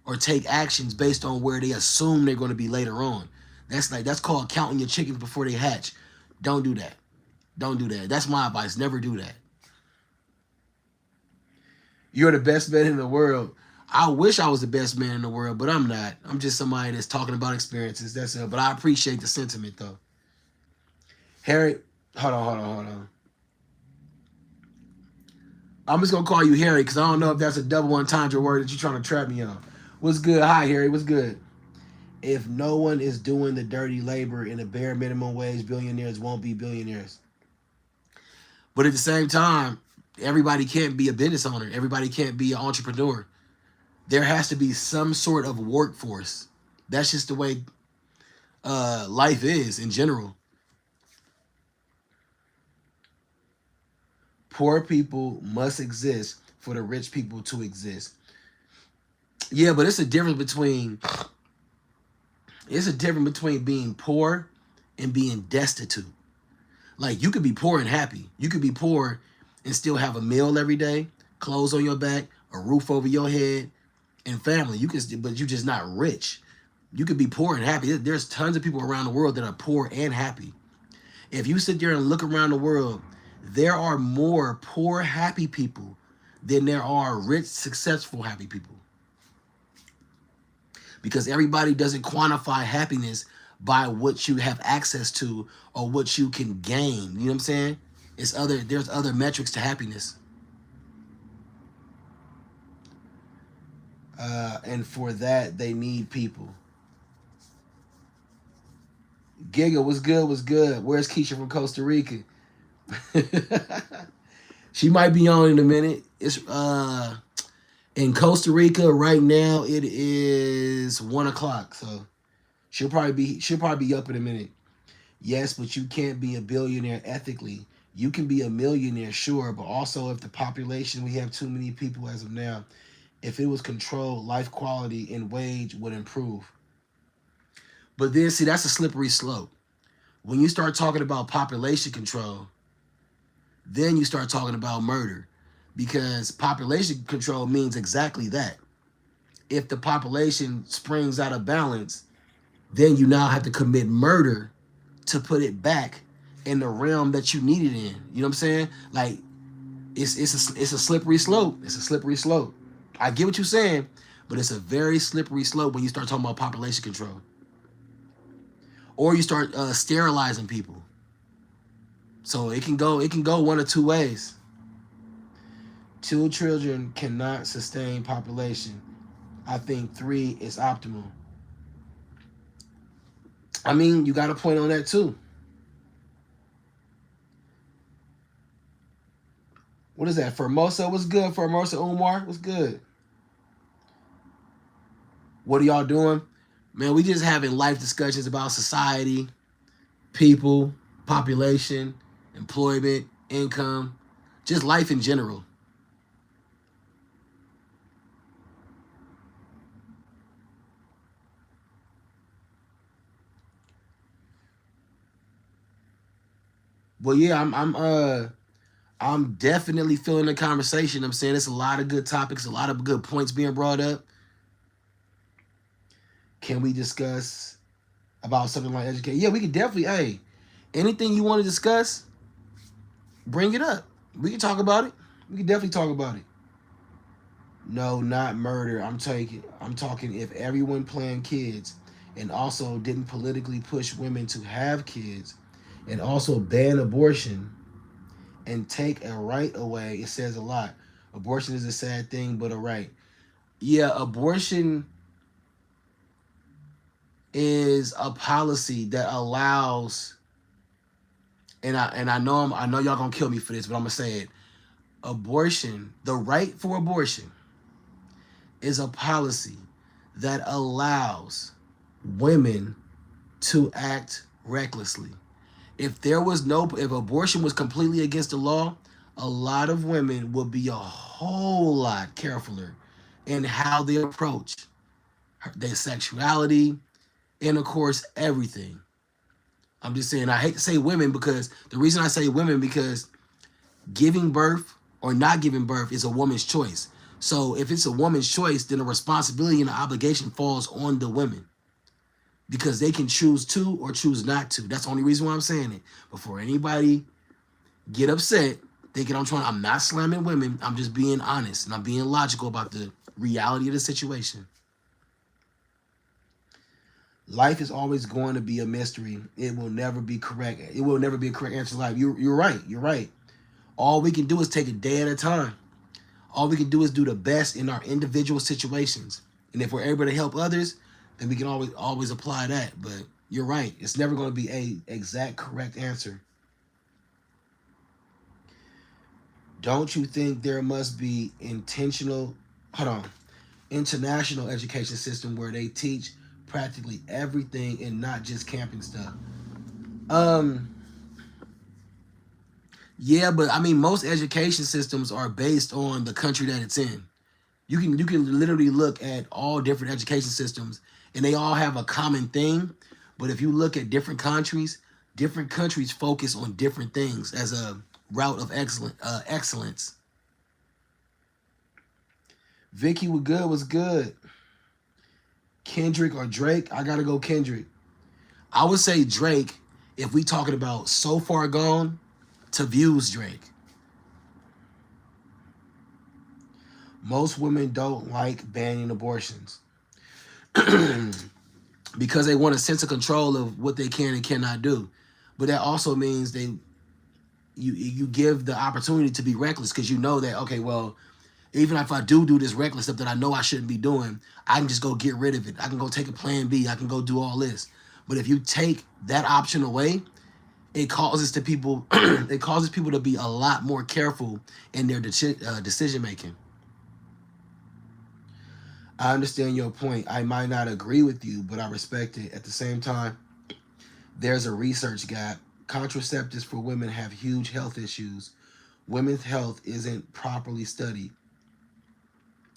or take actions based on where they assume they're going to be later on. That's called counting your chickens before they hatch. Don't do that. Don't do that. That's my advice. Never do that. You're the best man in the world. I wish I was the best man in the world, but I'm not. I'm just somebody that's talking about experiences. That's it. But I appreciate the sentiment, though. Harry, hold on. I'm just gonna call you Harry because I don't know if that's a double entendre word that you're trying to trap me on. What's good? Hi, Harry. What's good? If no one is doing the dirty labor in a bare minimum wage, billionaires won't be billionaires. But at the same time, everybody can't be a business owner. Everybody can't be an entrepreneur. There has to be some sort of workforce. That's just the way life is in general. Poor people must exist for the rich people to exist. Yeah, but it's a difference between being poor and being destitute. Like you could be poor and happy. You could be poor and still have a meal every day, clothes on your back, a roof over your head, and family. You can, but you're just not rich. You could be poor and happy. There's tons of people around the world that are poor and happy. If you sit there and look around the world, there are more poor, happy people than there are rich, successful, happy people. Because everybody doesn't quantify happiness by what you have access to or what you can gain. You know what I'm saying? There's other metrics to happiness. And for that, they need people. Giga, what's good? What's good? Where's Keisha from Costa Rica? She might be on in a minute. It's in Costa Rica right now. It is 1:00, so she'll probably be up in a minute. Yes, but you can't be a billionaire ethically. You can be a millionaire, sure, but also if the population, we have too many people as of now. If it was controlled, life quality and wage would improve. But then, see, that's a slippery slope. When you start talking about population control, then you start talking about murder. Because population control means exactly that. If the population springs out of balance, then you now have to commit murder to put it back in the realm that you need it in. You know what I'm saying? Like, it's a slippery slope. It's a slippery slope. I get what you're saying, but it's a very slippery slope when you start talking about population control. Or you start sterilizing people. So it can go one of two ways. 2 children cannot sustain population. I think 3 is optimal. I mean, you got a point on that too. What is that? Formosa, what's good? Formosa Umar, what's good? What are y'all doing? Man, we just having life discussions about society, people, population, employment, income, just life in general. Well, yeah, I'm definitely feeling the conversation. I'm saying it's a lot of good topics, a lot of good points being brought up. Can we discuss about something like education? Yeah, we can definitely. Hey, anything you want to discuss, bring it up. We can talk about it. We can definitely talk about it. No, not murder. I'm talking if everyone planned kids and also didn't politically push women to have kids and also ban abortion and take a right away, it says a lot. Abortion is a sad thing, but a right. Yeah, abortion is a policy that allows, and I know y'all gonna kill me for this, but I'm gonna say it. Abortion, the right for abortion, is a policy that allows women to act recklessly. If abortion was completely against the law, a lot of women would be a whole lot carefuler in how they approach their sexuality and, of course, everything. I'm just saying, I hate to say women because the reason I say women because giving birth or not giving birth is a woman's choice. So if it's a woman's choice, then the responsibility and the obligation falls on the women because they can choose to or choose not to. That's the only reason why I'm saying it. Before anybody get upset thinking I'm not slamming women. I'm just being honest and I'm being logical about the reality of the situation. Life is always going to be a mystery. It will never be correct. It will never be a correct answer to life. You're right. You're right. All we can do is take a day at a time. All we can do is do the best in our individual situations. And if we're able to help others, then we can always apply that. But you're right. It's never going to be a exact correct answer. Don't you think there must be international education system where they teach practically everything and not just camping stuff? Yeah, but I mean, most education systems are based on the country that it's in. You can literally look at all different education systems, and they all have a common thing. But if you look at different countries focus on different things as a route of excellence. Vicky was good. Was good. Kendrick or Drake? I gotta go Kendrick. I would say Drake if we talking about So Far Gone to Views Drake. Most women don't like banning abortions because they want a sense of control of what they can and cannot do. But that also means you give the opportunity to be reckless because you know that, okay, well, even if I do this reckless stuff that I know I shouldn't be doing, I can just go get rid of it. I can go take a plan B. I can go do all this. But if you take that option away, it causes to people it causes people to be a lot more careful in their decision making. I understand your point. I might not agree with you, but I respect it. At the same time, there's a research gap. Contraceptives for women have huge health issues. Women's health isn't properly studied.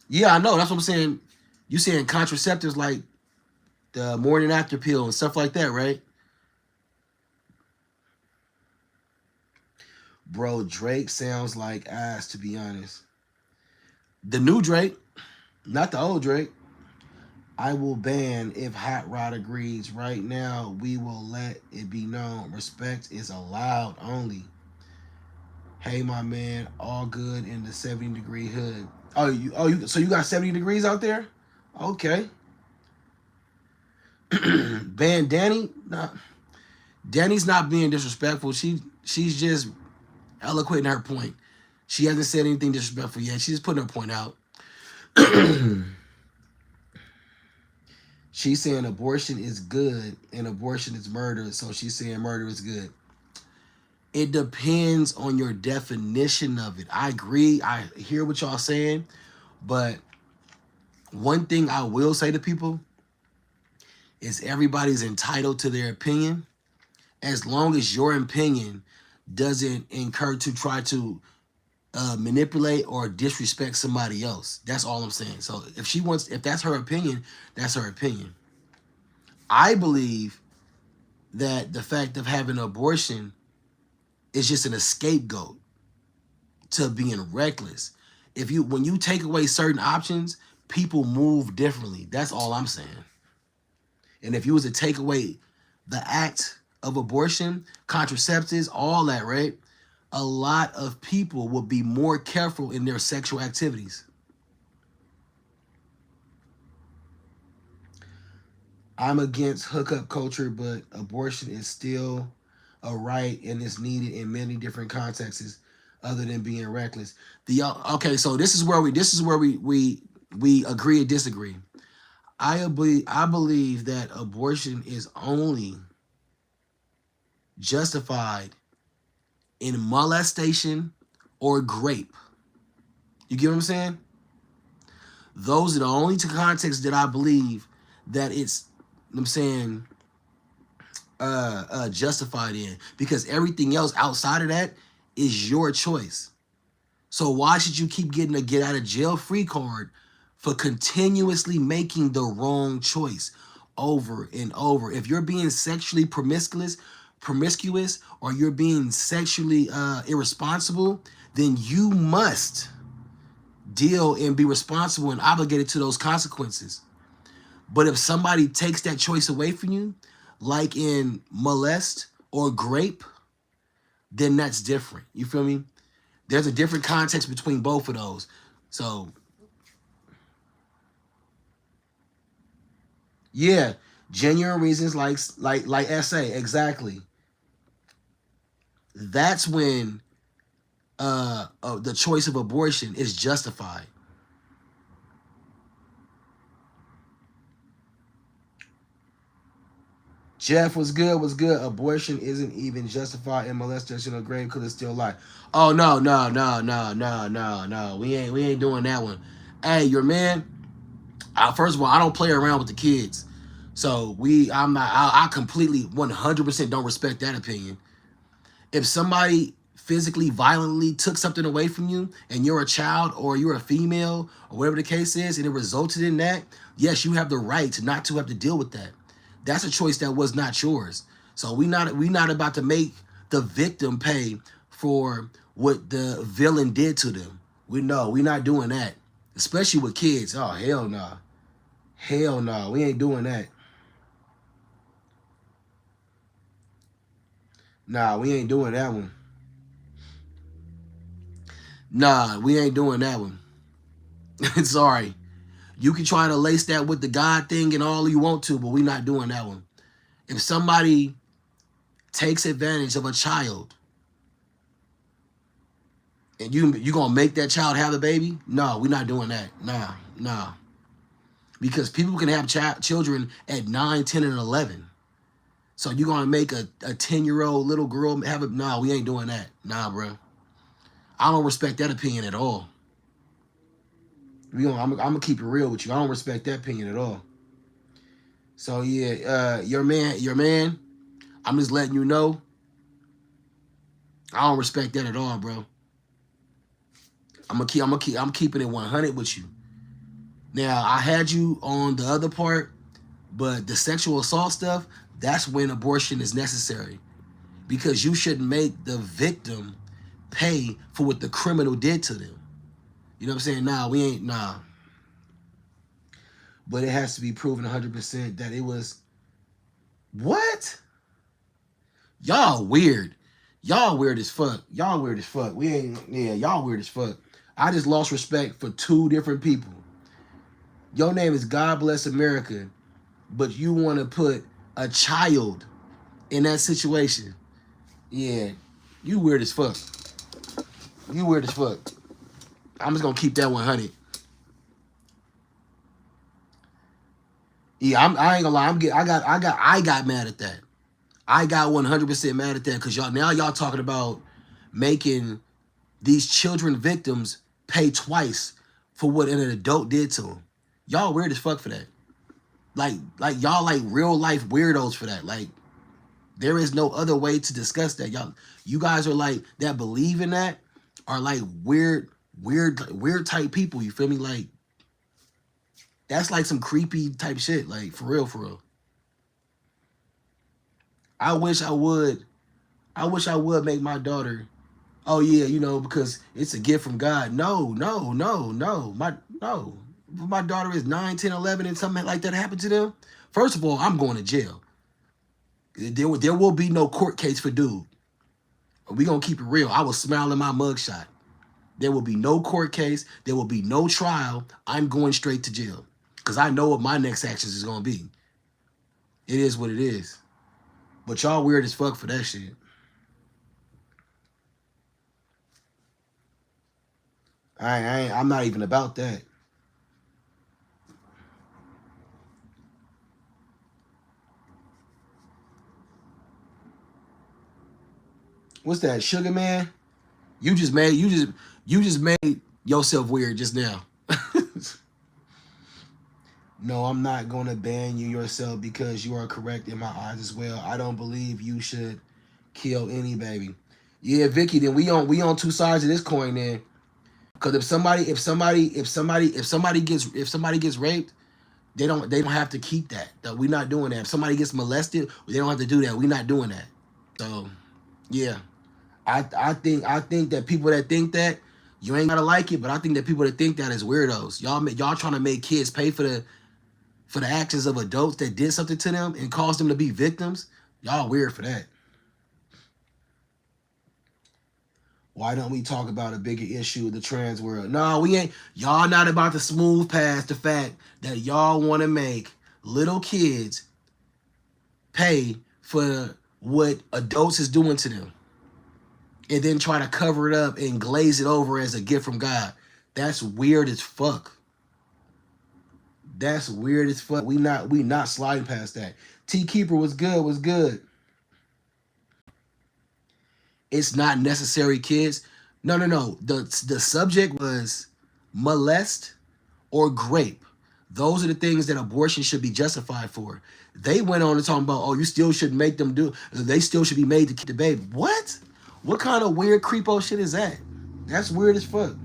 Yeah, I know. That's what I'm saying. You saying contraceptives like the morning after pill and stuff like that, right? Bro, Drake sounds like ass, to be honest. The new Drake, not the old Drake. I will ban if Hot Rod agrees. Right now, we will let it be known. Respect is allowed only. Hey, my man, all good in the 70-degree hood. So you got 70 degrees out there? Okay. Ban Danny? Nah, Danny's not being disrespectful. She's just eloquent in her point. She hasn't said anything disrespectful yet. She's just putting her point out. She's saying abortion is good and abortion is murder, so she's saying murder is good. It depends on your definition of it. I agree. I hear what y'all saying, but one thing I will say to people is everybody's entitled to their opinion as long as your opinion doesn't incur to try to manipulate or disrespect somebody else. That's all I'm saying. So if that's her opinion, that's her opinion. I believe that the fact of having an abortion is just an scapegoat to being reckless. When you take away certain options, people move differently. That's all I'm saying. And if you was to take away the act of abortion, contraceptives, all that, right? A lot of people would be more careful in their sexual activities. I'm against hookup culture, but abortion is still a right and is needed in many different contexts other than being reckless. Okay, so this is where we agree and disagree. I believe that abortion is only justified in molestation or grape. You get what I'm saying? Those are the only two contexts that I believe that it's, I'm saying, justified in, because everything else outside of that is your choice. So why should you keep getting a get out of jail free card for continuously making the wrong choice over and over? If you're being sexually promiscuous, or you're being sexually irresponsible, then you must deal and be responsible and obligated to those consequences. But if somebody takes that choice away from you, like in molest or grape, then that's different. You feel me? There's a different context between both of those. So, yeah, genuine reasons like SA, exactly. That's when the choice of abortion is justified. Jeff was good, was good. Abortion isn't even justified in molestation or grave because it's still life. Oh no, no, no, no, no, no, no. We ain't doing that one. Hey, your man. First of all, I don't play around with the kids, so I'm not. I completely 100% don't respect that opinion. If somebody physically, violently took something away from you and you're a child or you're a female or whatever the case is, and it resulted in that, yes, you have the right to not to have to deal with that. That's a choice that was not yours. So we not about to make the victim pay for what the villain did to them. We're not doing that. Especially with kids. Oh, hell no. Hell no. We ain't doing that. Nah, we ain't doing that one. Nah, we ain't doing that one. Sorry. You can try to lace that with the God thing and all you want to, but we not doing that one. If somebody takes advantage of a child and you gonna make that child have a baby, no, we're not doing that. Nah. Because people can have children at 9, 10, and 11. So you gonna make a 10-year-old little girl have a, nah, we ain't doing that. Nah, bro. I don't respect that opinion at all. I'm gonna keep it real with you. I don't respect that opinion at all. So yeah, your man, I'm just letting you know. I don't respect that at all, bro. I'm keeping it 100 with you. Now, I had you on the other part, but the sexual assault stuff, that's when abortion is necessary. Because you shouldn't make the victim pay for what the criminal did to them. You know what I'm saying? Nah, we ain't, nah. But it has to be proven 100% that it was, what? Y'all weird. Y'all weird as fuck. Y'all weird as fuck. We ain't, yeah, y'all weird as fuck. I just lost respect for 2 different people. Your name is God Bless America, but you want to put a child in that situation. Yeah, you weird as fuck. You weird as fuck. I'm just gonna keep that 100. Yeah, I ain't gonna lie. I got mad at that. I got 100% mad at that because y'all talking about making these children victims pay twice for what an adult did to them. Y'all weird as fuck for that. Like y'all like real life weirdos for that. Like there is no other way to discuss that. You guys are like that believe in that are like weird type people. You feel me? Like that's like some creepy type shit. Like for real. I wish I would make my daughter. Oh yeah, because it's a gift from God. No. My daughter is 9, 10, 11 and something like that happened to them. First of all, I'm going to jail. There will be no court case for dude. We gonna keep it real. I will smile in my mugshot. There will be no court case. There will be no trial. I'm going straight to jail. Because I know what my next actions is gonna be. It is what it is. But y'all weird as fuck for that shit. I'm not even about that. What's that, Sugar Man? You just made yourself weird just now. No, I'm not gonna ban you yourself because you are correct in my eyes as well. I don't believe you should kill any baby. Yeah, Vicky, then we on 2 sides of this coin then. Because if somebody gets raped, they don't have to keep that. We're not doing that. If somebody gets molested, they don't have to do that. We're not doing that. So yeah. I think that people that think that, you ain't gotta like it, but I think that people that think that is weirdos. Y'all trying to make kids pay for the actions of adults that did something to them and caused them to be victims. Y'all weird for that. Why don't we talk about a bigger issue of the trans world? No, we ain't. Y'all not about to smooth past the fact that y'all want to make little kids pay for what adults is doing to them. And then try to cover it up and glaze it over as a gift from God. That's weird as fuck. That's weird as fuck. We not sliding past that. T Keeper was good. It's not necessary, kids. No. The subject was molest or grape. Those are the things that abortion should be justified for. They went on to talk about, oh, you still should make them do. They still should be made to keep the baby. What? What kind of weird creepo shit is that? That's weird as fuck.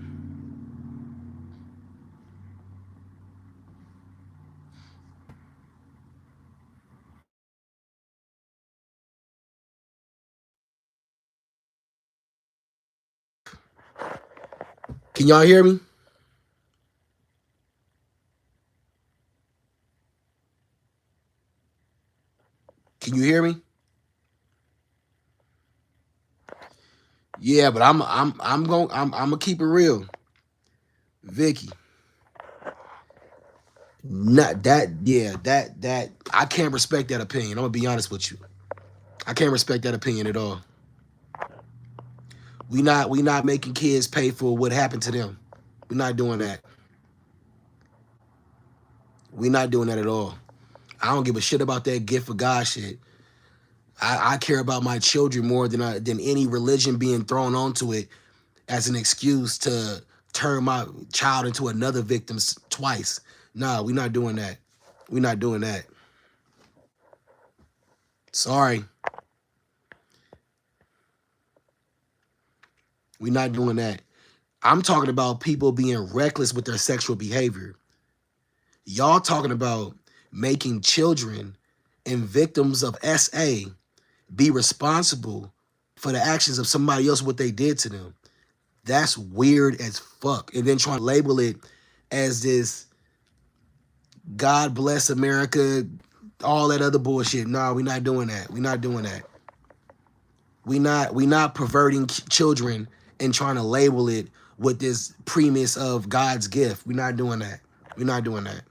Can y'all hear me? Can you hear me? Yeah, but I'm gonna keep it real. Vicky. Not that, yeah, that I can't respect that opinion. I'm gonna be honest with you. I can't respect that opinion at all. We not making kids pay for what happened to them. We're not doing that. We're not doing that at all. I don't give a shit about that gift of God shit. I care about my children more than any religion being thrown onto it as an excuse to turn my child into another victim twice. Nah, we're not doing that. We're not doing that. Sorry. We're not doing that. I'm talking about people being reckless with their sexual behavior. Y'all talking about making children and victims of SA be responsible for the actions of somebody else, what they did to them. That's weird as fuck. And then trying to label it as this God bless America, all that other bullshit. No, we're not doing that. We're not doing that. We not perverting children and trying to label it with this premise of God's gift. We're not doing that. We're not doing that.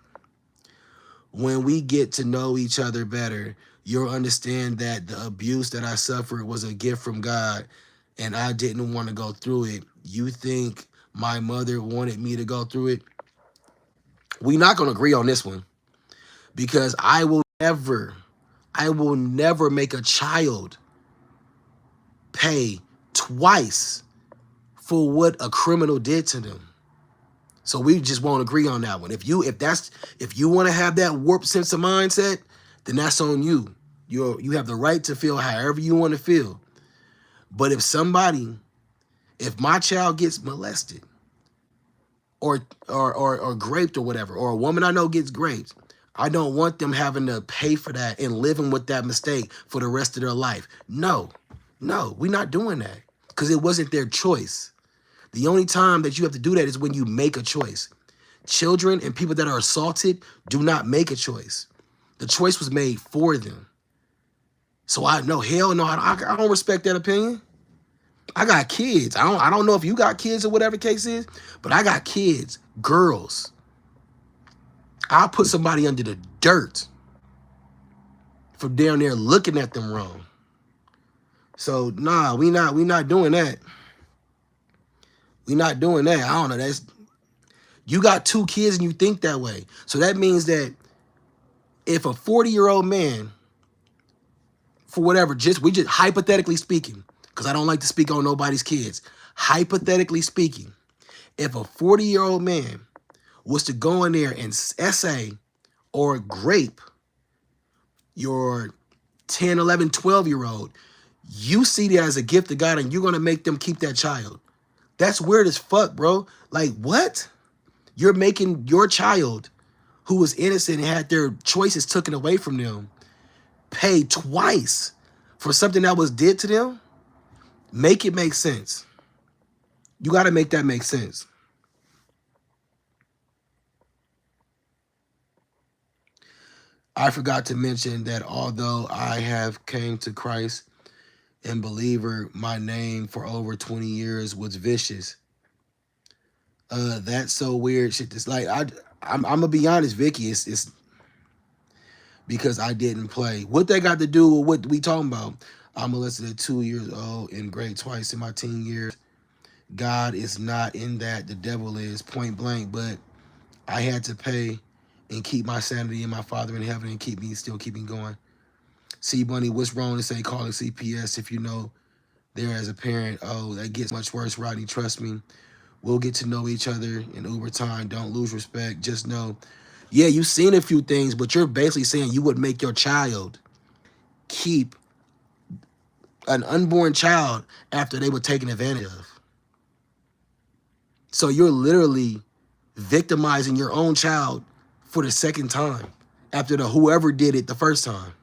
When we get to know each other better, you'll understand that the abuse that I suffered was a gift from God and I didn't want to go through it. You think my mother wanted me to go through it? We're not going to agree on this one because I will never make a child pay twice for what a criminal did to them. So we just won't agree on that one. If you want to have that warped sense of mindset, then that's on you. You have the right to feel however you want to feel. But if my child gets molested or raped or whatever, or a woman I know gets raped, I don't want them having to pay for that and living with that mistake for the rest of their life. No, we're not doing that because it wasn't their choice. The only time that you have to do that is when you make a choice. Children and people that are assaulted do not make a choice. The choice was made for them. So I know, hell no, I don't respect that opinion. I got kids. I don't know if you got kids or whatever the case is, but I got kids, girls. I'll put somebody under the dirt for down there looking at them wrong. So nah, we not doing that. We not doing that. I don't know. You got 2 kids and you think that way. So that means that if a 40-year-old man, for whatever, we just hypothetically speaking, because I don't like to speak on nobody's kids. Hypothetically speaking, if a 40-year-old man was to go in there and essay or grape your 10, 11, 12-year-old, you see that as a gift of God and you're going to make them keep that child. That's weird as fuck, bro. Like, what? You're making your child, who was innocent and had their choices taken away from them, pay twice for something that was did to them? Make it make sense. You got to make that make sense. I forgot to mention that although I have came to Christ and believer, my name for over 20 years was Vicious. That's so weird shit. It's like I'm gonna be honest, Vicky. It's because I didn't play. What they got to do with what we talking about? I'm molested at 2 years old and raped twice in my teen years. God is not in that. The devil is, point blank. But I had to pay and keep my sanity and my Father in heaven and still keep me going. C Bunny, what's wrong to say calling CPS if you know there as a parent? Oh, that gets much worse, Rodney. Trust me. We'll get to know each other in Uber time. Don't lose respect. Just know, yeah, you've seen a few things, but you're basically saying you would make your child keep an unborn child after they were taken advantage of. So you're literally victimizing your own child for the second time after the whoever did it the first time.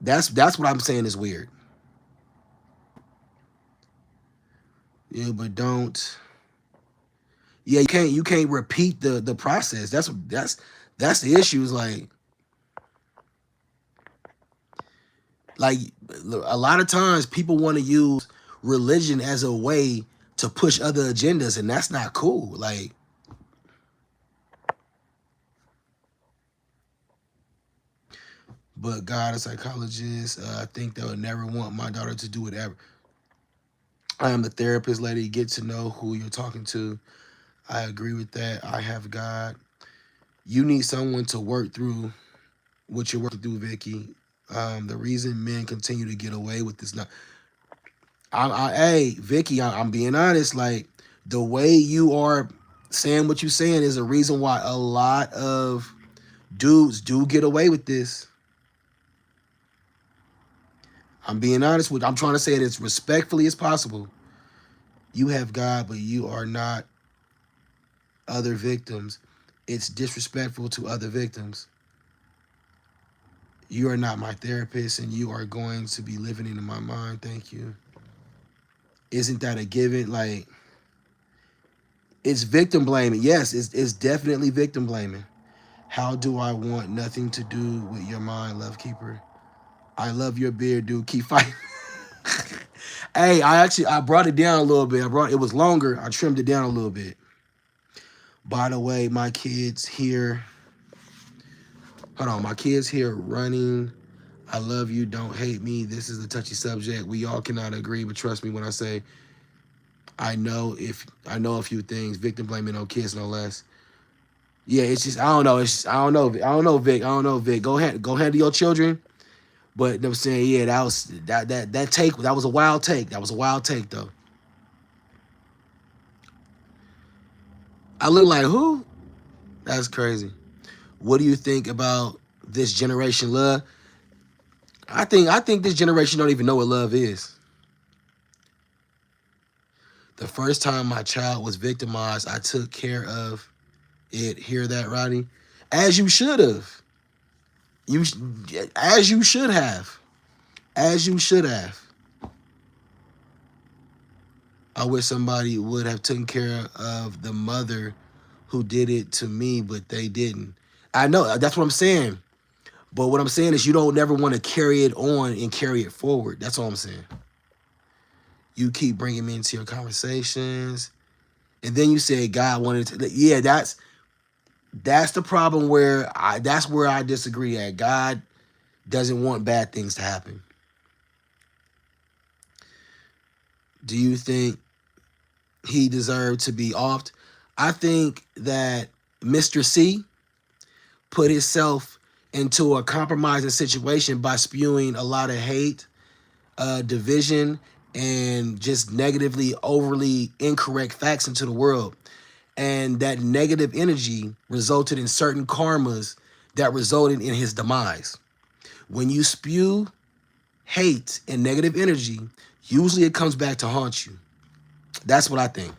That's what I'm saying is weird. Yeah, but don't. Yeah, you can't repeat the process. That's the issue. Is like a lot of times people want to use religion as a way to push other agendas, and that's not cool. Like, but God, a psychologist, I think they would never want my daughter to do whatever. I am the therapist, lady. Get to know who you're talking to. I agree with that. I have God. You need someone to work through what you're working through, Vicky. The reason men continue to get away with this now. Hey, Vicky, I'm being honest. Like the way you are saying what you're saying is a reason why a lot of dudes do get away with this. I'm being honest with. I'm trying to say it as respectfully as possible. You have God, but you are not other victims. It's disrespectful to other victims. You are not my therapist, and you are going to be living in my mind. Thank you. Isn't that a given? Like, it's victim blaming. Yes, it's definitely victim blaming. How do I want nothing to do with your mind, love keeper? I love your beard, dude. Keep fighting. Hey, I brought it down a little bit. It was longer. I trimmed it down a little bit. By the way, my kids here. Hold on, my kids here running. I love you. Don't hate me. This is a touchy subject. We all cannot agree, but trust me when I say I know a few things. Victim blaming no kids, no less. Yeah, it's just I don't know. I don't know. I don't know, Vic. I don't know, Vic. Go handle your children. But you know what I'm saying, yeah, that take that was a wild take. That was a wild take though. I look like who? That's crazy. What do you think about this generation love? I think this generation don't even know what love is. The first time my child was victimized, I took care of it. Hear that, Roddy? As you should have. You as you should have. As you should have. I wish somebody would have taken care of the mother who did it to me, but they didn't. I know that's what I'm saying. But what I'm saying is you don't never want to carry it on and carry it forward. That's all I'm saying. You keep bringing me into your conversations. And then you say God wanted to. Yeah, that's the problem that's where I disagree at. God doesn't want bad things to happen. Do you think he deserved to be offed? I think that Mr. C put himself into a compromising situation by spewing a lot of hate, division, and just negatively, overly incorrect facts into the world. And that negative energy resulted in certain karmas that resulted in his demise. When you spew hate and negative energy, usually it comes back to haunt you. That's what I think.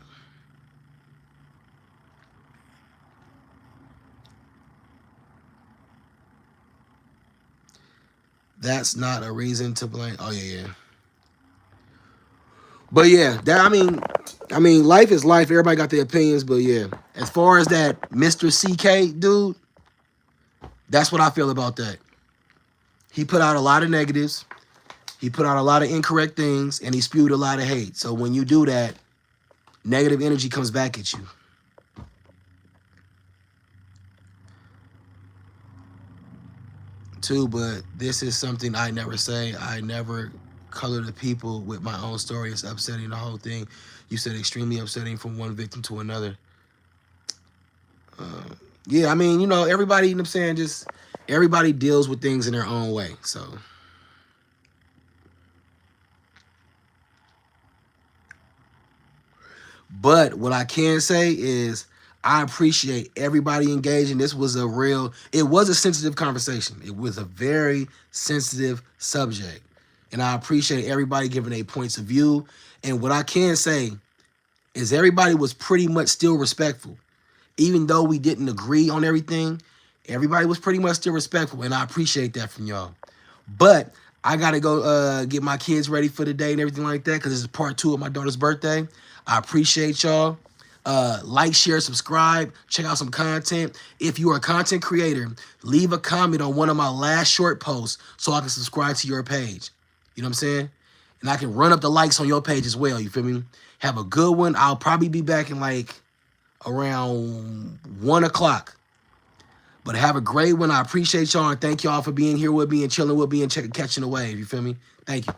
That's not a reason to blame. Oh yeah. But yeah, I mean, life is life. Everybody got their opinions, but yeah, as far as that Mr. CK dude, that's what I feel about that. He put out a lot of negatives. He put out a lot of incorrect things, and he spewed a lot of hate. So when you do that, negative energy comes back at you. Too, but this is something I never say. I never color the people with my own story. It's upsetting the whole thing. You said extremely upsetting from one victim to another. Yeah, I mean, everybody, you know what I'm saying, just everybody deals with things in their own way. So, but what I can say is I appreciate everybody engaging. This was it was a sensitive conversation. It was a very sensitive subject. And I appreciate everybody giving their points of view. And what I can say is everybody was pretty much still respectful. Even though we didn't agree on everything, everybody was pretty much still respectful. And I appreciate that from y'all. But I got to go get my kids ready for the day and everything like that because this is part 2 of my daughter's birthday. I appreciate y'all. Like, share, subscribe, check out some content. If you are a content creator, leave a comment on one of my last short posts so I can subscribe to your page. You know what I'm saying? And I can run up the likes on your page as well. You feel me? Have a good one. I'll probably be back in like around 1 o'clock. But have a great one. I appreciate y'all and thank y'all for being here with me and chilling with me and catching the wave. You feel me? Thank you.